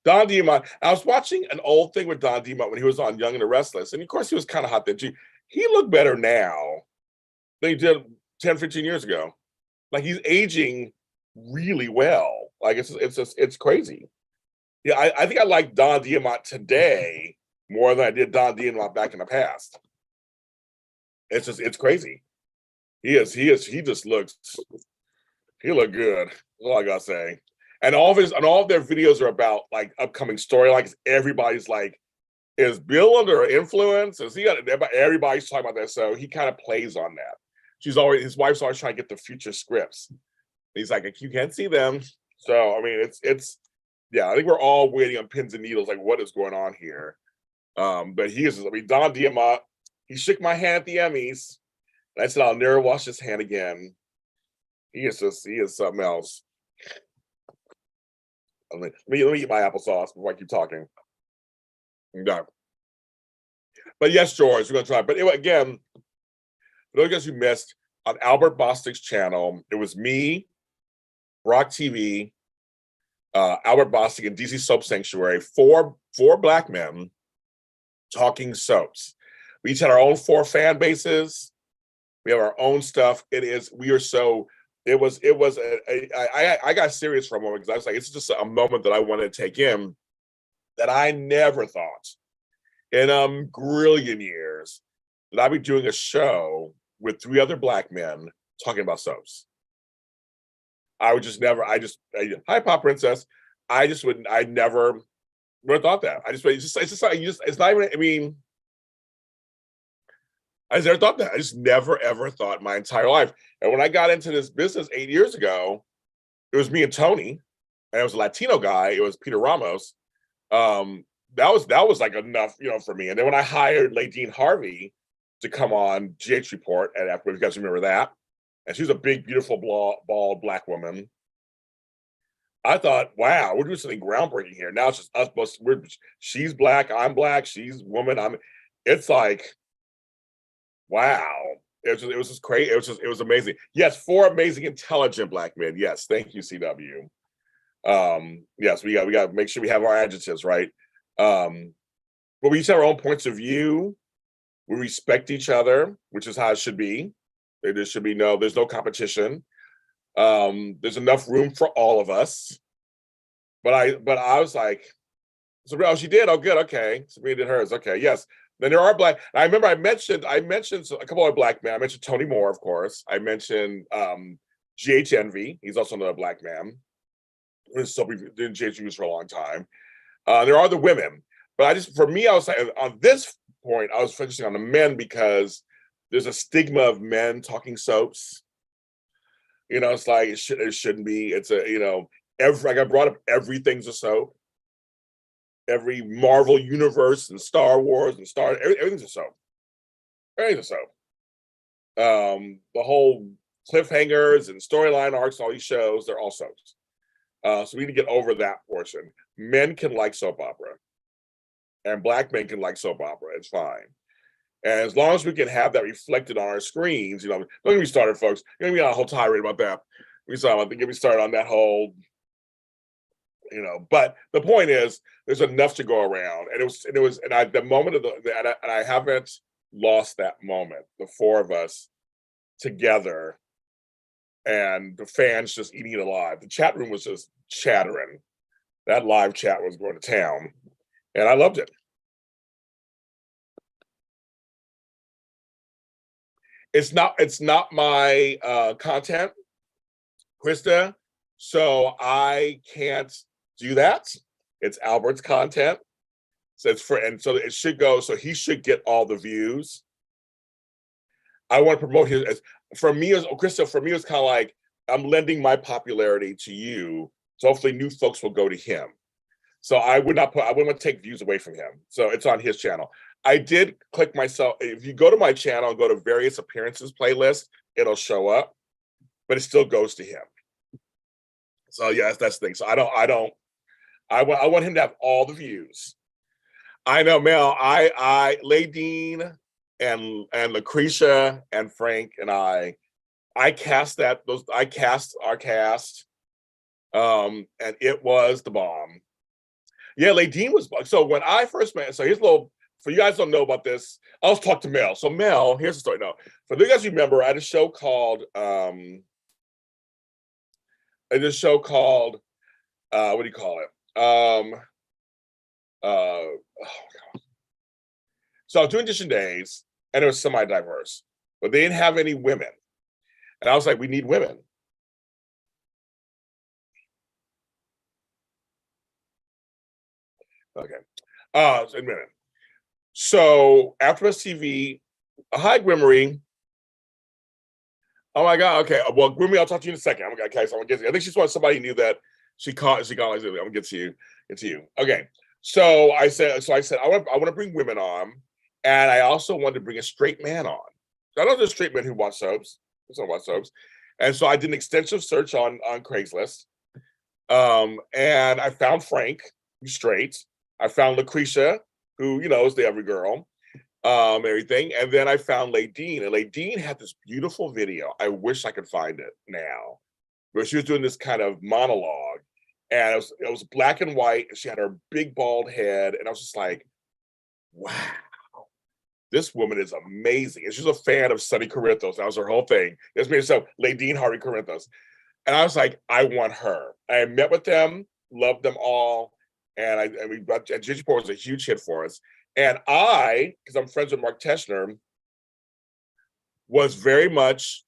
Don Diamont. I was watching an old thing with Don Diamont when he was on Young and the Restless, and of course he was kind of hot then too. He looked better now than he did 10, 15 years ago. Like he's aging really well. Like it's crazy. Yeah, I think I like Don Diamont today more than I did Don Diamont back in the past. It's crazy. He looked good. That's all I gotta say. And all of their videos are about like upcoming storylines. Everybody's like, is Bill under influence? Everybody's talking about that. So he kind of plays on that. His wife's always trying to get the future scripts. He's like, you can't see them. So I mean, it's yeah. I think we're all waiting on pins and needles. Like, what is going on here? But Don Diamont. He shook my hand at the Emmys. And I said, I'll never wash his hand again. He is something else. Let me eat my applesauce before I keep talking. Okay. But yes, George, we're going to try. But anyway, again, for those of you who missed, on Albert Bostic's channel, it was me, Rock TV, Albert Bostic, and DC Soap Sanctuary, four Black men talking soaps. We each had our own 4 fan bases. We have our own stuff. I got serious for a moment because I was like, it's just a moment that I wanted to take in that I never thought in a grillion years that I'd be doing a show with 3 other Black men talking about soaps. I would just never. Hi, Pop Princess. I just wouldn't. I never would have thought that. It's just like it's not even. I mean, I just never thought that. I just never ever thought my entire life. And when I got into this business 8 years ago, it was me and Tony, and it was a Latino guy. It was Peter Ramos. That was like enough, for me. And then when I hired Ladine Harvey to come on GH Report, and after you guys remember that, and she was a big, beautiful, bald Black woman. I thought, wow, we're doing something groundbreaking here. Now it's just us both. She's Black, I'm Black, she's woman. It's like, wow. It was just crazy. It was amazing. Yes, 4 amazing, intelligent Black men. Yes, thank you, CW. Yes, we got to make sure we have our adjectives right. But we each have our own points of view. We respect each other, which is how it should be. There should be there's no competition. There's enough room for all of us. But I was like, so she did. Oh, good. Okay. Sabrina did hers. Okay. Yes. Then there are Black. I remember I mentioned a couple of Black men. I mentioned Tony Moore, of course. I mentioned GH Envy. He's also another Black man. He's been GH News for a long time. There are the women, but for me, I was like, on this point, I was focusing on the men because there's a stigma of men talking soaps. It's like it shouldn't be. It's like I brought up everything's a soap. Every Marvel universe and Star Wars and everything's a soap. Everything's a soap. The whole cliffhangers and storyline arcs, all these shows, they're all soaps. So we need to get over that portion. Men can like soap opera, and Black men can like soap opera. It's fine. And as long as we can have that reflected on our screens, don't get me started, folks. You're gonna be on a whole tirade about that. Get me started on that whole, But the point is, there's enough to go around, and I haven't lost that moment. The 4 of us together, and the fans just eating it alive. The chat room was just chattering. That live chat was going to town, and I loved it. It's not my content, Krista, so I can't do that. It's Albert's content. So it should go, so he should get all the views. I want to promote his, Krista, for me, it's kind of like I'm lending my popularity to you. So hopefully new folks will go to him. So I wouldn't want to take views away from him. So it's on his channel. I did click myself. If you go to my channel and go to various appearances playlist, it'll show up, but it still goes to him. So yes, that's the thing. So I want him to have all the views. I know, Mel. Ladine and Lucretia and Frank and I cast our cast, and it was the bomb. Yeah, Ladine was. So when I first met, so here's a little. For you guys don't know about this, I'll talk to Mel. So Mel, here's the story. No, for you guys remember, I had a show called what do you call it? Oh God. So I was doing audition days, and it was semi-diverse, but they didn't have any women, and I was like, we need women. Okay. So a minute. So AfterBuzz TV, hi Grimmery. Oh my God. Okay. Well, Grimmery, I'll talk to you in a second. Okay. So I'm gonna get to you. I think she's somebody knew that she caught. I'm gonna get to you. Okay. So I said I want to bring women on, and I also wanted to bring a straight man on. So I know there's straight men who watch soaps. Some watch soaps, and so I did an extensive search on Craigslist, and I found Frank, who's straight. I found Lucretia, who is the every girl, everything. And then I found Ladine, and Ladine had this beautiful video. I wish I could find it now, where she was doing this kind of monologue, and it was black and white, and she had her big bald head, and I was just like, wow, this woman is amazing. And she's a fan of Sonny Corinthos. That was her whole thing. It's made herself Ladine Harvey Corinthos. And I was like, I want her. I met with them, loved them all. And Gigi Report was a huge hit for us. And because I'm friends with Mark Teschner, was very much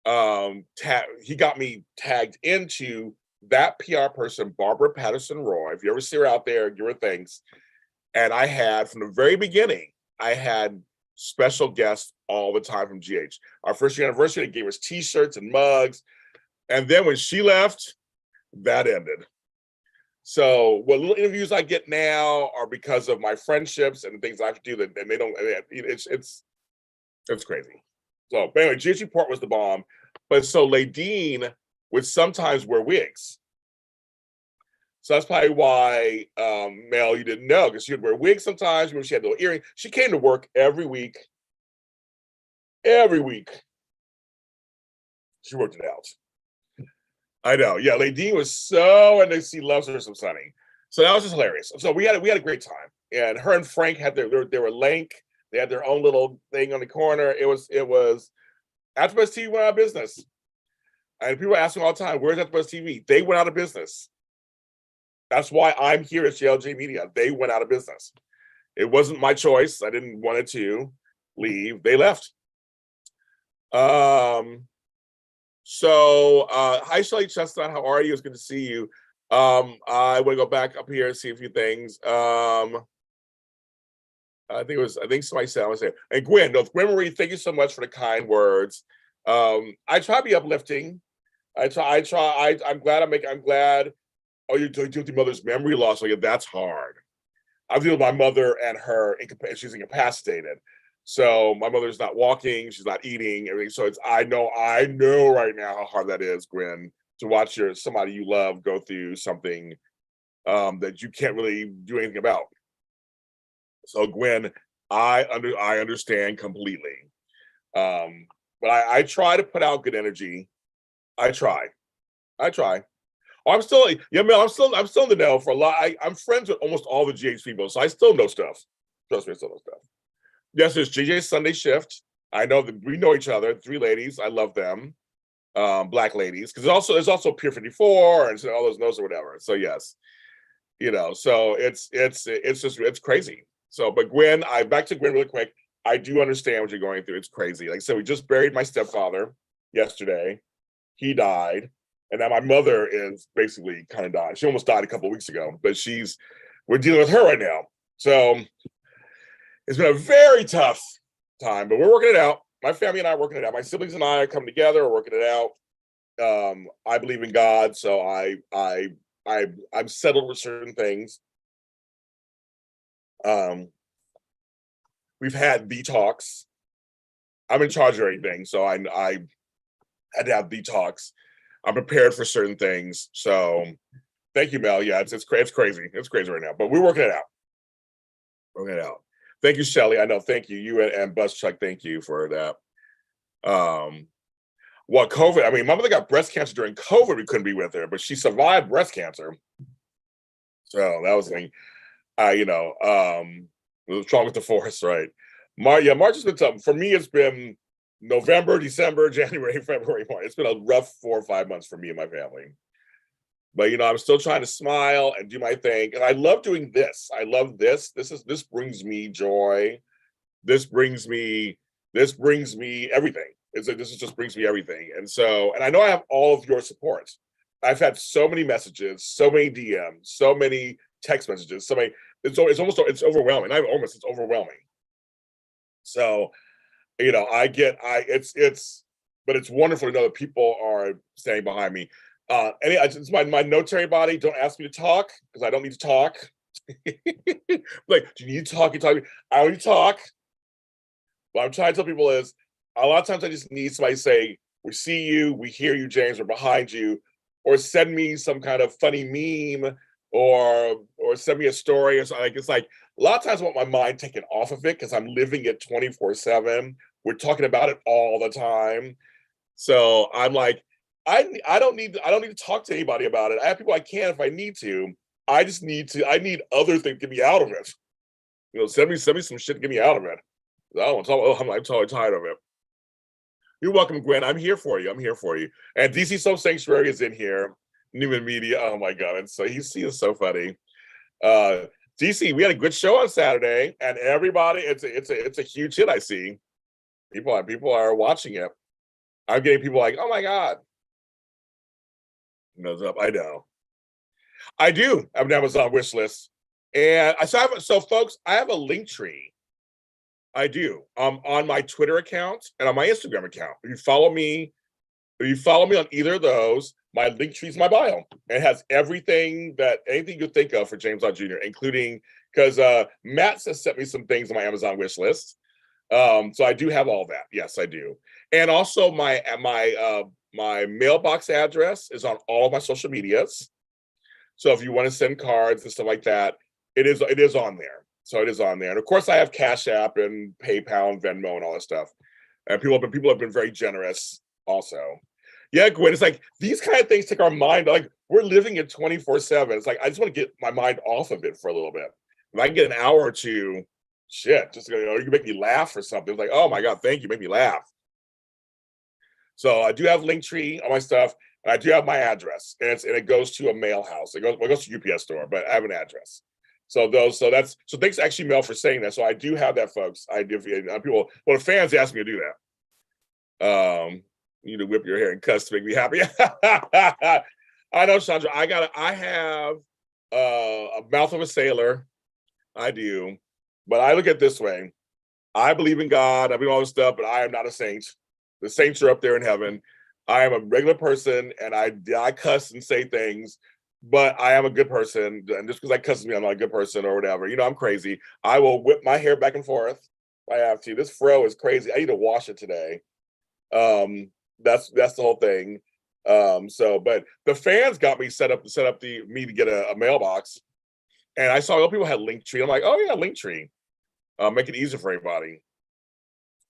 he got me tagged into that PR person, Barbara Patterson Roy. If you ever see her out there, give her thanks. And I had, from the very beginning, I had special guests all the time from GH. Our first year anniversary, they gave us t-shirts and mugs. And then when she left, that ended. So what little interviews I get now are because of my friendships and the things I have to do that, and they don't, it's crazy. So but anyway, GH Report was the bomb. But so Ladine would sometimes wear wigs. So that's probably why, Mel, you didn't know, because she would wear wigs sometimes when she had little earrings. She came to work every week. Every week. She worked it out. I know. Yeah, Ladine was so, and she loves her some Sunny. So that was just hilarious. So we had a great time. And her and Frank had they were lank. They had their own little thing on the corner. It was AfterBuzz TV went out of business. And people ask me all the time, where's AfterBuzz TV? They went out of business. That's why I'm here at JLJ Media. They went out of business. It wasn't my choice. I didn't want it to leave. They left. So hi Shelly Chestnut, how are you? It's good to see you. I want to go back up here and see a few things. I think somebody said I was there. And Gwen Marie, thank you so much for the kind words. I try to be uplifting. I'm glad. Oh, you're dealing with your mother's memory loss. Oh, yeah, that's hard. I'm dealing with my mother and her, she's incapacitated. So my mother's not walking, she's not eating, everything. So I know right now how hard that is, Gwen, to watch somebody you love go through something that you can't really do anything about. So Gwen, I understand completely. But I try to put out good energy. I try. Oh, I'm still in the know for a lot. I'm friends with almost all the GH people, so I still know stuff. Trust me, I still know stuff. Yes, there's JJ's Sunday Shift. I know that we know each other. 3 ladies, I love them. Black ladies, because there's also Pier 54 and all those knows or whatever. So yes, so it's crazy. So, but Gwen, back to Gwen really quick. I do understand what you're going through. It's crazy. Like I said, we just buried my stepfather yesterday. He died. And now my mother is basically kind of died. She almost died a couple of weeks ago, but we're dealing with her right now. So it's been a very tough time, but we're working it out. My family and I are working it out. My siblings and I are coming together, we're working it out. I believe in God, so I'm settled with certain things. We've had detox. I'm in charge of everything, so I had to have detox. I'm prepared for certain things. So thank you, Mel. Yeah, it's crazy. It's crazy right now, but we're working it out. Working it out. Thank you, Shelly. I know. Thank you. You and Buzz Chuck, thank you for that. What COVID? I mean, my mother got breast cancer during COVID. We couldn't be with her, but she survived breast cancer. So that was the thing. Strong with the force, right? March has been tough. For me, it's been November, December, January, February, March. It's been a rough 4 or 5 months for me and my family. But I'm still trying to smile and do my thing. And I love doing this. I love this. This brings me joy. This brings me everything. Just brings me everything. And I know I have all of your support. I've had so many messages, so many DMs, so many text messages, so many. It's overwhelming. It's overwhelming. So, but it's wonderful to know that people are standing behind me. It's my note to everybody, don't ask me to talk, because I don't need to talk. Like, do you need to talk? I don't need to talk. What I'm trying to tell people is, a lot of times I just need somebody to say, we see you, we hear you, James, we're behind you, or send me some kind of funny meme, or send me a story or something. It's like, a lot of times I want my mind taken off of it, because I'm living it 24/7. We're talking about it all the time. So I'm like, I don't need to talk to anybody about it. I have people I can if I need to. I need other things to get me out of it. Send me some shit to get me out of it. I don't want to talk. I'm totally tired of it. You're welcome, Gwen. I'm here for you. And DC Soap Sanctuary is in here. Newman Media. Oh my God. And so he is so funny. DC, we had a good show on Saturday, and everybody, it's a huge hit. I see people are watching it. I'm getting people like, oh my God. Nose up. I know. I do have an Amazon wish list. And so folks, I have a link tree. I do. On my Twitter account and on my Instagram account. If you follow me on either of those, my link tree is my bio. It has anything you could think of for James Lott Jr., including because Matt has sent me some things on my Amazon wish list. So I do have all that. Yes, I do. And also my mailbox address is on all of my social medias. So if you want to send cards and stuff like that, it is on there. So it is on there. And of course I have CashAPP and PayPal and Venmo and all that stuff. And people have been very generous also. Yeah, Gwen, it's like these kind of things take our mind, like we're living it 24/7. It's like I just want to get my mind off of it for a little bit. If I can get an hour or two, shit, just you can make me laugh or something. It's like, oh my God, thank you, make me laugh. So I do have Linktree on my stuff, and I do have my address, and it goes to a mail house. It goes to UPS store, but I have an address. So thanks actually, Mel, for saying that. So I do have that, folks. I do. People, well, the fans asked me to do that. You need to whip your hair and cuss to make me happy. I know, Chandra. I have a mouth of a sailor. I do, but I look at it this way. I believe in God. I believe in all this stuff, but I am not a saint. The saints are up there in heaven. I am a regular person, and I cuss and say things, but I am a good person. And just because I cuss me, I'm not a good person or whatever. I'm crazy. I will whip my hair back and forth if I have to. This fro is crazy. I need to wash it today. That's the whole thing. But the fans got me set up to get a mailbox, and I saw other people had Linktree. I'm like, oh yeah, Linktree. Make it easier for everybody.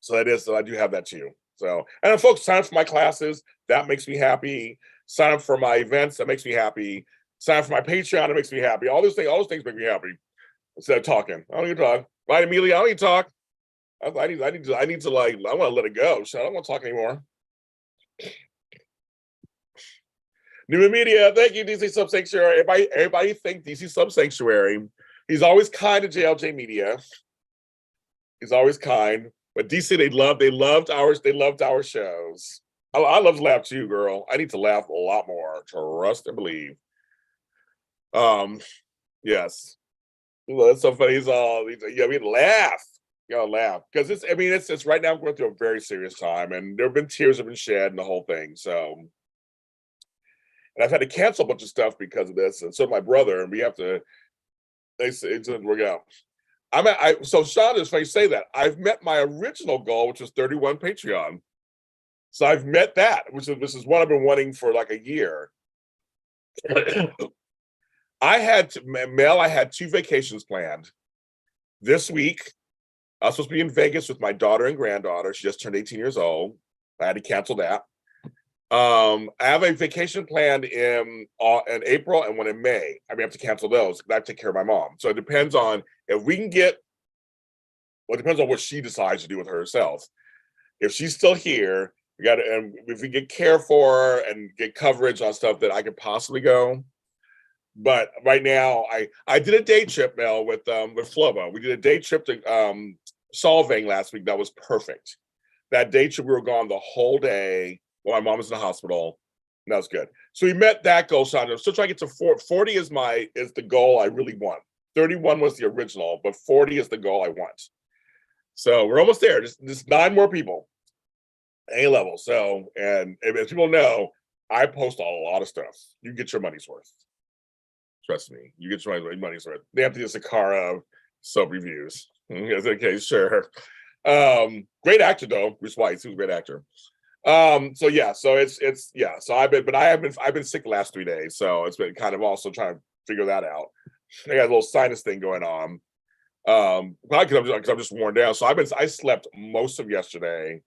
So I do have that too. So, and then folks, sign up for my classes. That makes me happy. Sign up for my events. That makes me happy. Sign up for my Patreon. That makes me happy. All those things make me happy. Instead of talking, I don't need to talk. Right, Amelia? I don't need to talk. I need to I want to let it go. So I don't want to talk anymore. New media, thank you, DC Sub Sanctuary. Everybody thank DC Sub Sanctuary. He's always kind to JLJ Media. He's always kind. But DC, they loved our shows. I love to laugh too, girl. I need to laugh a lot more. Trust and believe. Yes. Well, that's so funny. He's we laugh. You gotta laugh. Because it's right now I'm going through a very serious time, and there have been tears have been shed and the whole thing. So, and I've had to cancel a bunch of stuff because of this, and so my brother, and we have to, they say it doesn't work out. So Sean, it's funny you say that. I've met my original goal, which was 31 Patreon. So I've met that, this is what I've been wanting for like a year. I had 2 vacations planned this week. I was supposed to be in Vegas with my daughter and granddaughter. She just turned 18 years old. I had to cancel that. I have a vacation planned in April and one in May. I have to cancel those. I have to take care of my mom. So it depends on if we can it depends on what she decides to do with herself. If she's still here, and if we get care for her and get coverage on stuff that I could possibly go. But right now, I did a day trip, Mel, with Flobo. We did a day trip to Solvang last week. That was perfect. That day trip, we were gone the whole day while my mom was in the hospital. And that was good. So we met that goal, Sandra. I'm still trying to get to 40 is the goal I really want. 31 was the original, but 40 is the goal I want. So we're almost there. Just 9 more people. A level. So, and as people know, I post a lot of stuff. You get your money's worth. Trust me, you get your money's worth. They have to do Sakara sub reviews. Okay, sure. Great actor though, Bruce Weiss, who's a great actor. So yeah, so it's yeah. So I've been sick the last 3 days, so it's been kind of also trying to figure that out. I got a little sinus thing going on. Probably because I'm just worn down. So I slept most of yesterday.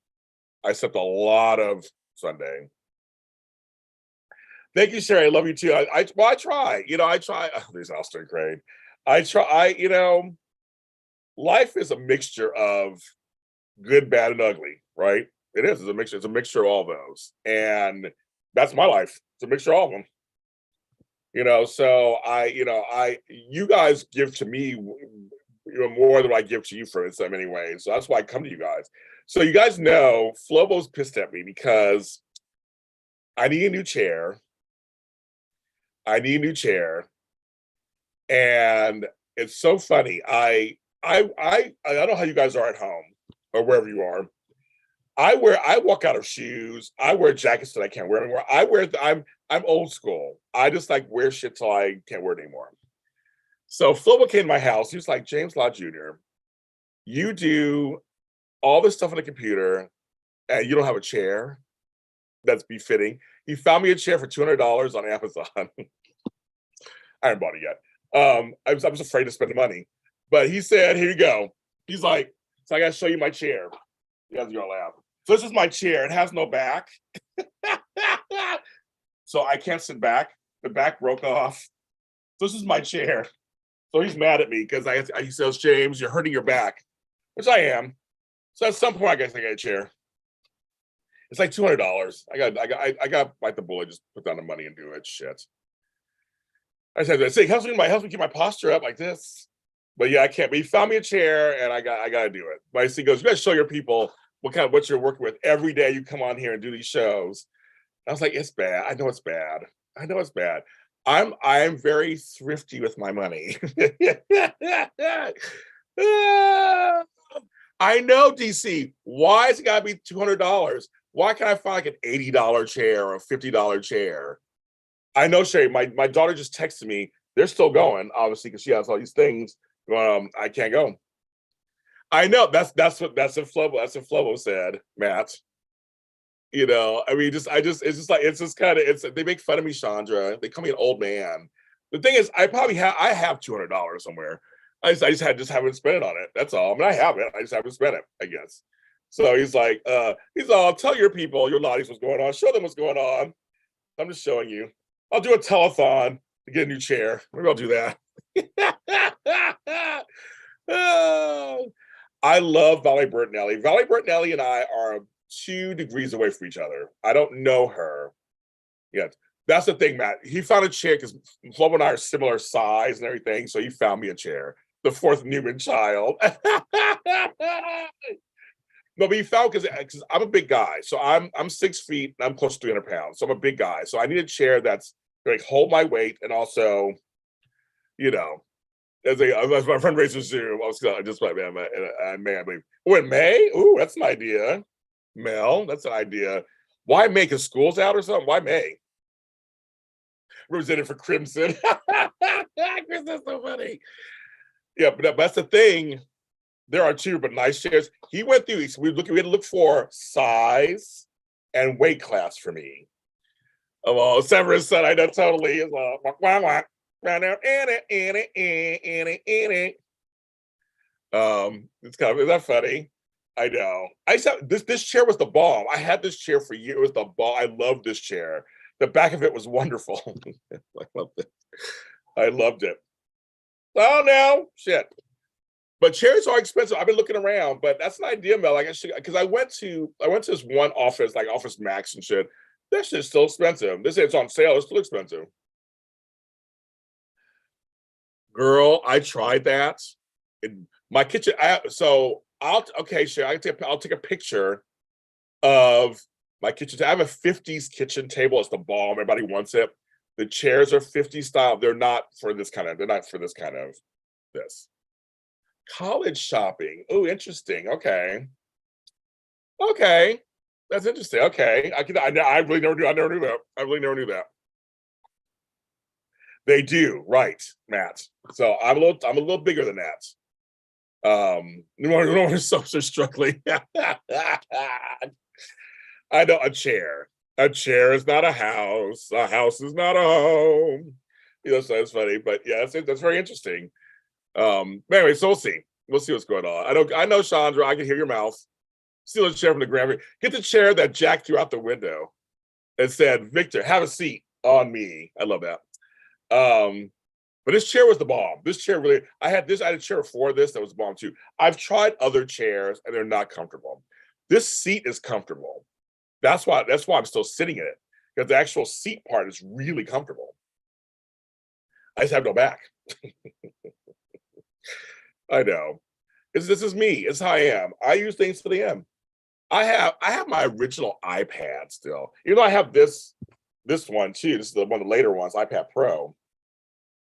I slept a lot of Sunday. Thank you, Sherry. I love you too. I try. I try. Oh, there's Alistair Crane. I try. Life is a mixture of good, bad, and ugly, right? It is. It's a mixture. It's a mixture of all those, and that's my life. It's a mixture of all of them. So you guys give to me, more than I give to you for in so many ways. So that's why I come to you guys. So you guys know Flobo's pissed at me because I need a new chair. And it's so funny. I don't know how you guys are at home or wherever you are. I walk out of shoes. I wear jackets that I can't wear anymore. I'm old school. I just like wear shit till I can't wear it anymore. So Flobo came to my house. He was like, James Lott Jr., you do all this stuff on the computer and you don't have a chair that's befitting. He found me a chair for $200 on Amazon. I haven't bought it yet. I was afraid to spend the money, but he said, "Here you go." He's like, "So I got to show you my chair." You guys are gonna laugh. So this is my chair. It has no back, so I can't sit back. The back broke off. So this is my chair. So he's mad at me because he says, "James, you're hurting your back," which I am. So at some point, I guess I get a chair. It's like $200. I got to bite the bullet, just put down the money and do it. Shit. I said, "It helps me keep my posture up like this." But yeah, I can't. But he found me a chair, and I got to do it. But he goes, "You got to show your people what you're working with every day. You come on here and do these shows." I was like, "It's bad. I know it's bad. I'm very thrifty with my money." I know, DC. Why has it got to be $200? Why can't I find like an $80 chair or a $50 chair? I know, Sherry. My daughter just texted me. They're still going, obviously, because she has all these things. I can't go. I know that's what Flobo said, Matt. You know, I mean, it's just kind of they make fun of me, Chandra. They call me an old man. The thing is, I have $200 somewhere. I just haven't spent it on it. That's all. I mean, I have it. I just haven't spent it, I guess. So he's like, tell your people, your lotties, what's going on. Show them what's going on. I'm just showing you. I'll do a telethon to get a new chair. Maybe I'll do that. I love Valerie Bertinelli. Valerie Bertinelli and I are 2 degrees away from each other. I don't know her yet. That's the thing, Matt. He found a chair because Flo and I are similar size and everything. So he found me a chair. The 4th Newman child. No, but he found because I'm a big guy. So I'm 6 feet and I'm close to 300 pounds. So I'm a big guy. So I need a chair that's like hold my weight and also, you know, as my friend raises Zoom, I was just like, man, I believe. Oh, in May? Ooh, that's an idea. Mel, that's an idea. Why May? Because school's out or something? Why May? Represented for Crimson. Crimson's so funny. Yeah, but that's the thing. There are 2, but nice chairs. He went through these. We had to look for size and weight class for me. Oh, Severus said, I know totally. It's kind of, is that funny? I know. I said this chair was the bomb. I had this chair for years. It was the bomb. I loved this chair. The back of it was wonderful. I loved it. Oh no, shit. But chairs are expensive. I've been looking around, but that's an idea, Mel. Like I should, because I went to this one office, like Office Max and shit. That shit's still expensive. They say it's on sale. It's still expensive. Girl, I tried that. My kitchen. I'll take a picture of my kitchen. I have a 50s kitchen table. It's the bomb. Everybody wants it. The chairs are 50s style. They're not for this kind of this. College shopping. Oh, interesting. Okay. That's interesting. Okay. I really never knew. I never knew that. I really never knew that. They do, right, Matt. So I'm a little bigger than that. No subs are struggling. I know a chair. A chair is not a house. A house is not a home. You know, so it's funny, but yeah, that's very interesting. Anyway, so we'll see. We'll see what's going on. I know, Chandra. I can hear your mouth. Steal a chair from the ground. Get the chair that Jack threw out the window and said, "Victor, have a seat on me." I love that. But this chair was the bomb. This chair really. I had a chair before this that was the bomb too. I've tried other chairs and they're not comfortable. This seat is comfortable. That's why I'm still sitting in it, because the actual seat part is really comfortable. I just have no back. I know. This is me. It's how I am. I use things for the end. I have my original iPad still. Even though I have this one too. This is one of the later ones, iPad Pro.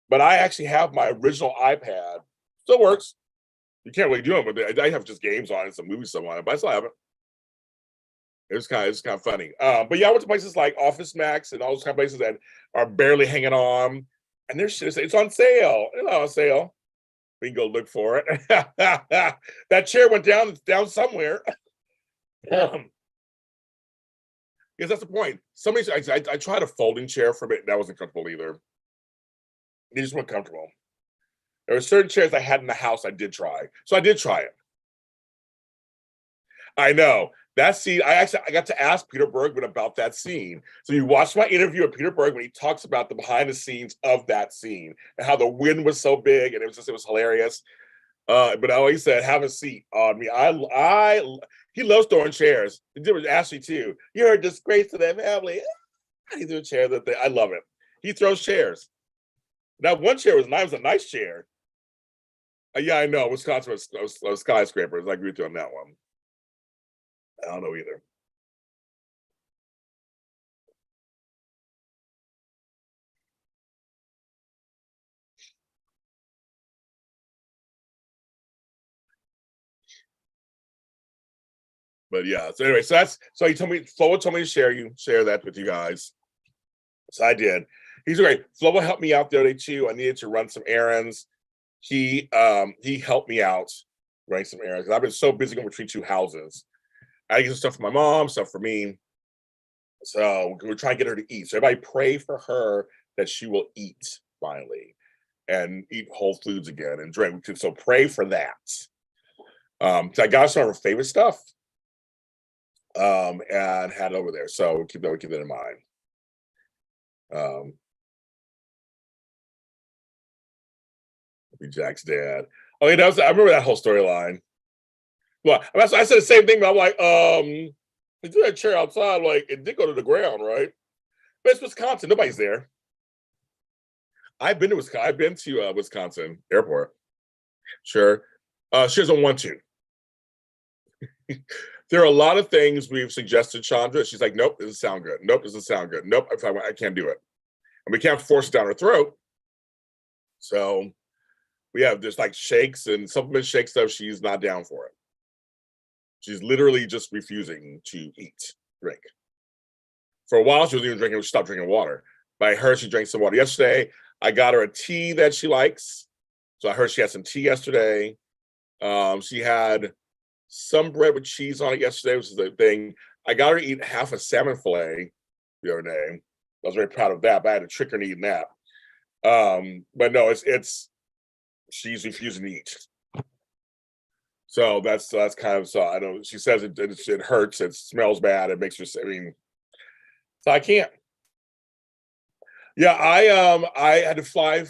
But I actually have my original iPad. Still works. You can't really do it, but I have just games on it, some movies on it, but I still have it. It's kind of funny. But yeah, I went to places like Office Max and all those kind of places that are barely hanging on, and there's shit. It's on sale. It's on sale. We can go look for it. That chair went down somewhere. Because that's the point. I tried a folding chair for a bit. That wasn't comfortable either. They just weren't comfortable. There were certain chairs I had in the house I did try. So I did try it. I know. That scene, I got to ask Peter Bergman about that scene. So you watch my interview with Peter Bergman, he talks about the behind the scenes of that scene and how the wind was so big and it was hilarious. But I always said, have a seat on me. He loves throwing chairs. He did with Ashley too. You're a disgrace to that family. He threw a chair I love it. He throws chairs. That one chair was a nice chair. Yeah, I know. Wisconsin was skyscrapers. I agree with you on that one. I don't know either. But yeah, so anyway, so he told me, Flo told me to share that with you guys. So I did. He's great. Flo helped me out the other day too. I needed to run some errands. He helped me out running some errands. I've been so busy going between two houses. I get some stuff for my mom, stuff for me. So we're trying to get her to eat. So everybody pray for her that she will eat finally and eat Whole Foods again and drink. So pray for that. So I got some of her favorite stuff. And had it over there. So we'll keep that in mind. Be Jack's dad. Oh, yeah, I remember that whole storyline. Well, I said the same thing, but I'm like, they threw that chair outside, like it did go to the ground, right? But it's Wisconsin, nobody's there. I've been to Wisconsin airport. Sure. She doesn't want to. There are a lot of things we've suggested, Chandra. She's like, nope, doesn't sound good. Nope, doesn't sound good. Nope, I can't do it. And we can't force it down her throat. So we have just like shakes and supplement shake stuff. She's not down for it. She's literally just refusing to drink. For a while, she was even drinking, she stopped drinking water. But I heard she drank some water yesterday. I got her a tea that she likes. So I heard she had some tea yesterday. She had some bread with cheese on it yesterday, which is the thing. I got her to eat half a salmon fillet the other day. I was very proud of that, but I had to trick her into eating that. But no, she's refusing to eat. So that's kind of, so I don't, she says it hurts, it smells bad, it makes her, so I can't. Yeah, I had to fly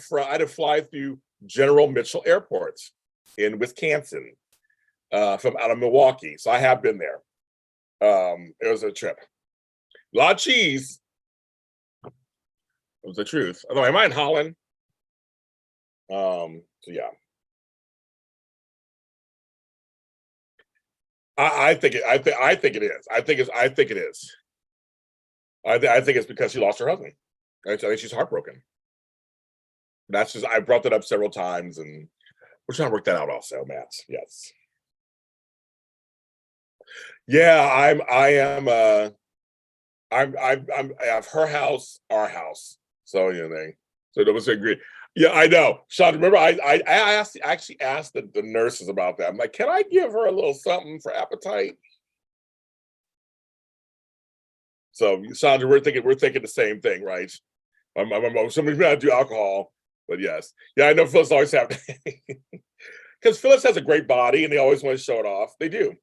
through General Mitchell Airport in Wisconsin from out of Milwaukee. So I have been there. It was a trip. A lot of cheese. It was the truth. Although am I in Holland? So yeah. I think it is. I think it is. I think it's because she lost her husband. I think she's heartbroken. That's just, I brought that up several times, and we're trying to work that out also, Matt. Yes. Yeah, I have her house, our house. So so that was a great. Yeah, I know. Sean, remember I actually asked the nurses about that. I'm like, can I give her a little something for appetite? So Sandra, we're thinking the same thing, right? Somebody's gonna do alcohol, but yes. Yeah, I know Phyllis always have because Phyllis has a great body and they always want to show it off. They do.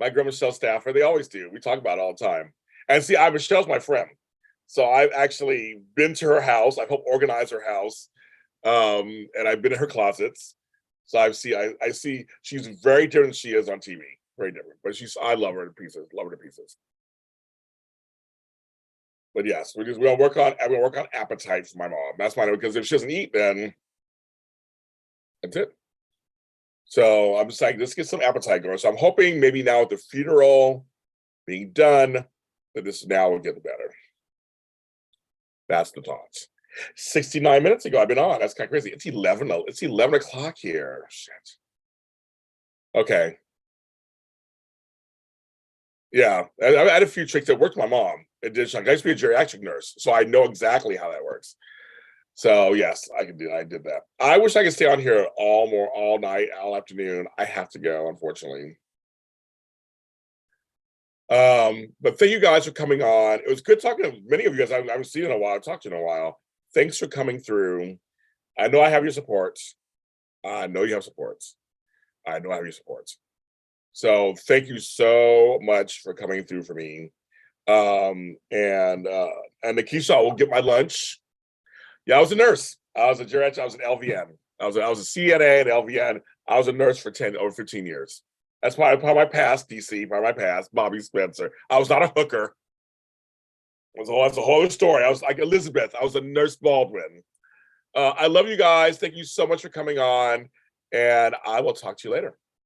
My girl Michelle Stafford, they always do. We talk about it all the time. And see, Michelle's my friend. So I've actually been to her house. I've helped organize her house. And I've been in her closets. So I see she's very different than she is on TV. Very different. But I love her to pieces. Love her to pieces. But yes, we'll work on appetite for my mom. That's my because if she doesn't eat, then that's it. So I'm just like, let's get some appetite going. So I'm hoping maybe now at the funeral, being done, that this now will get better. That's the thoughts. 69 minutes ago, I've been on. That's kind of crazy. It's 11 o'clock here. Shit. Okay. Yeah, I had a few tricks that worked with my mom. It did. I used to be a geriatric nurse, so I know exactly how that works. So yes, I did that. I wish I could stay on here all night, all afternoon. I have to go, unfortunately. But thank you guys for coming on. It was good talking to many of you guys I haven't seen in a while. I've talked to you in a while. Thanks for coming through. I know I have your supports. I know you have supports. I know I have your supports. So thank you so much for coming through for me. And Nikisha will get my lunch. Yeah, I was a nurse. I was a geriatric. I was an LVN. I was a CNA and LVN. I was a nurse for over 15 years. That's part of my past, DC, part of my past, Bobby Spencer. I was not a hooker. That's a whole other story. I was like Elizabeth. I was a nurse Baldwin. I love you guys. Thank you so much for coming on. And I will talk to you later.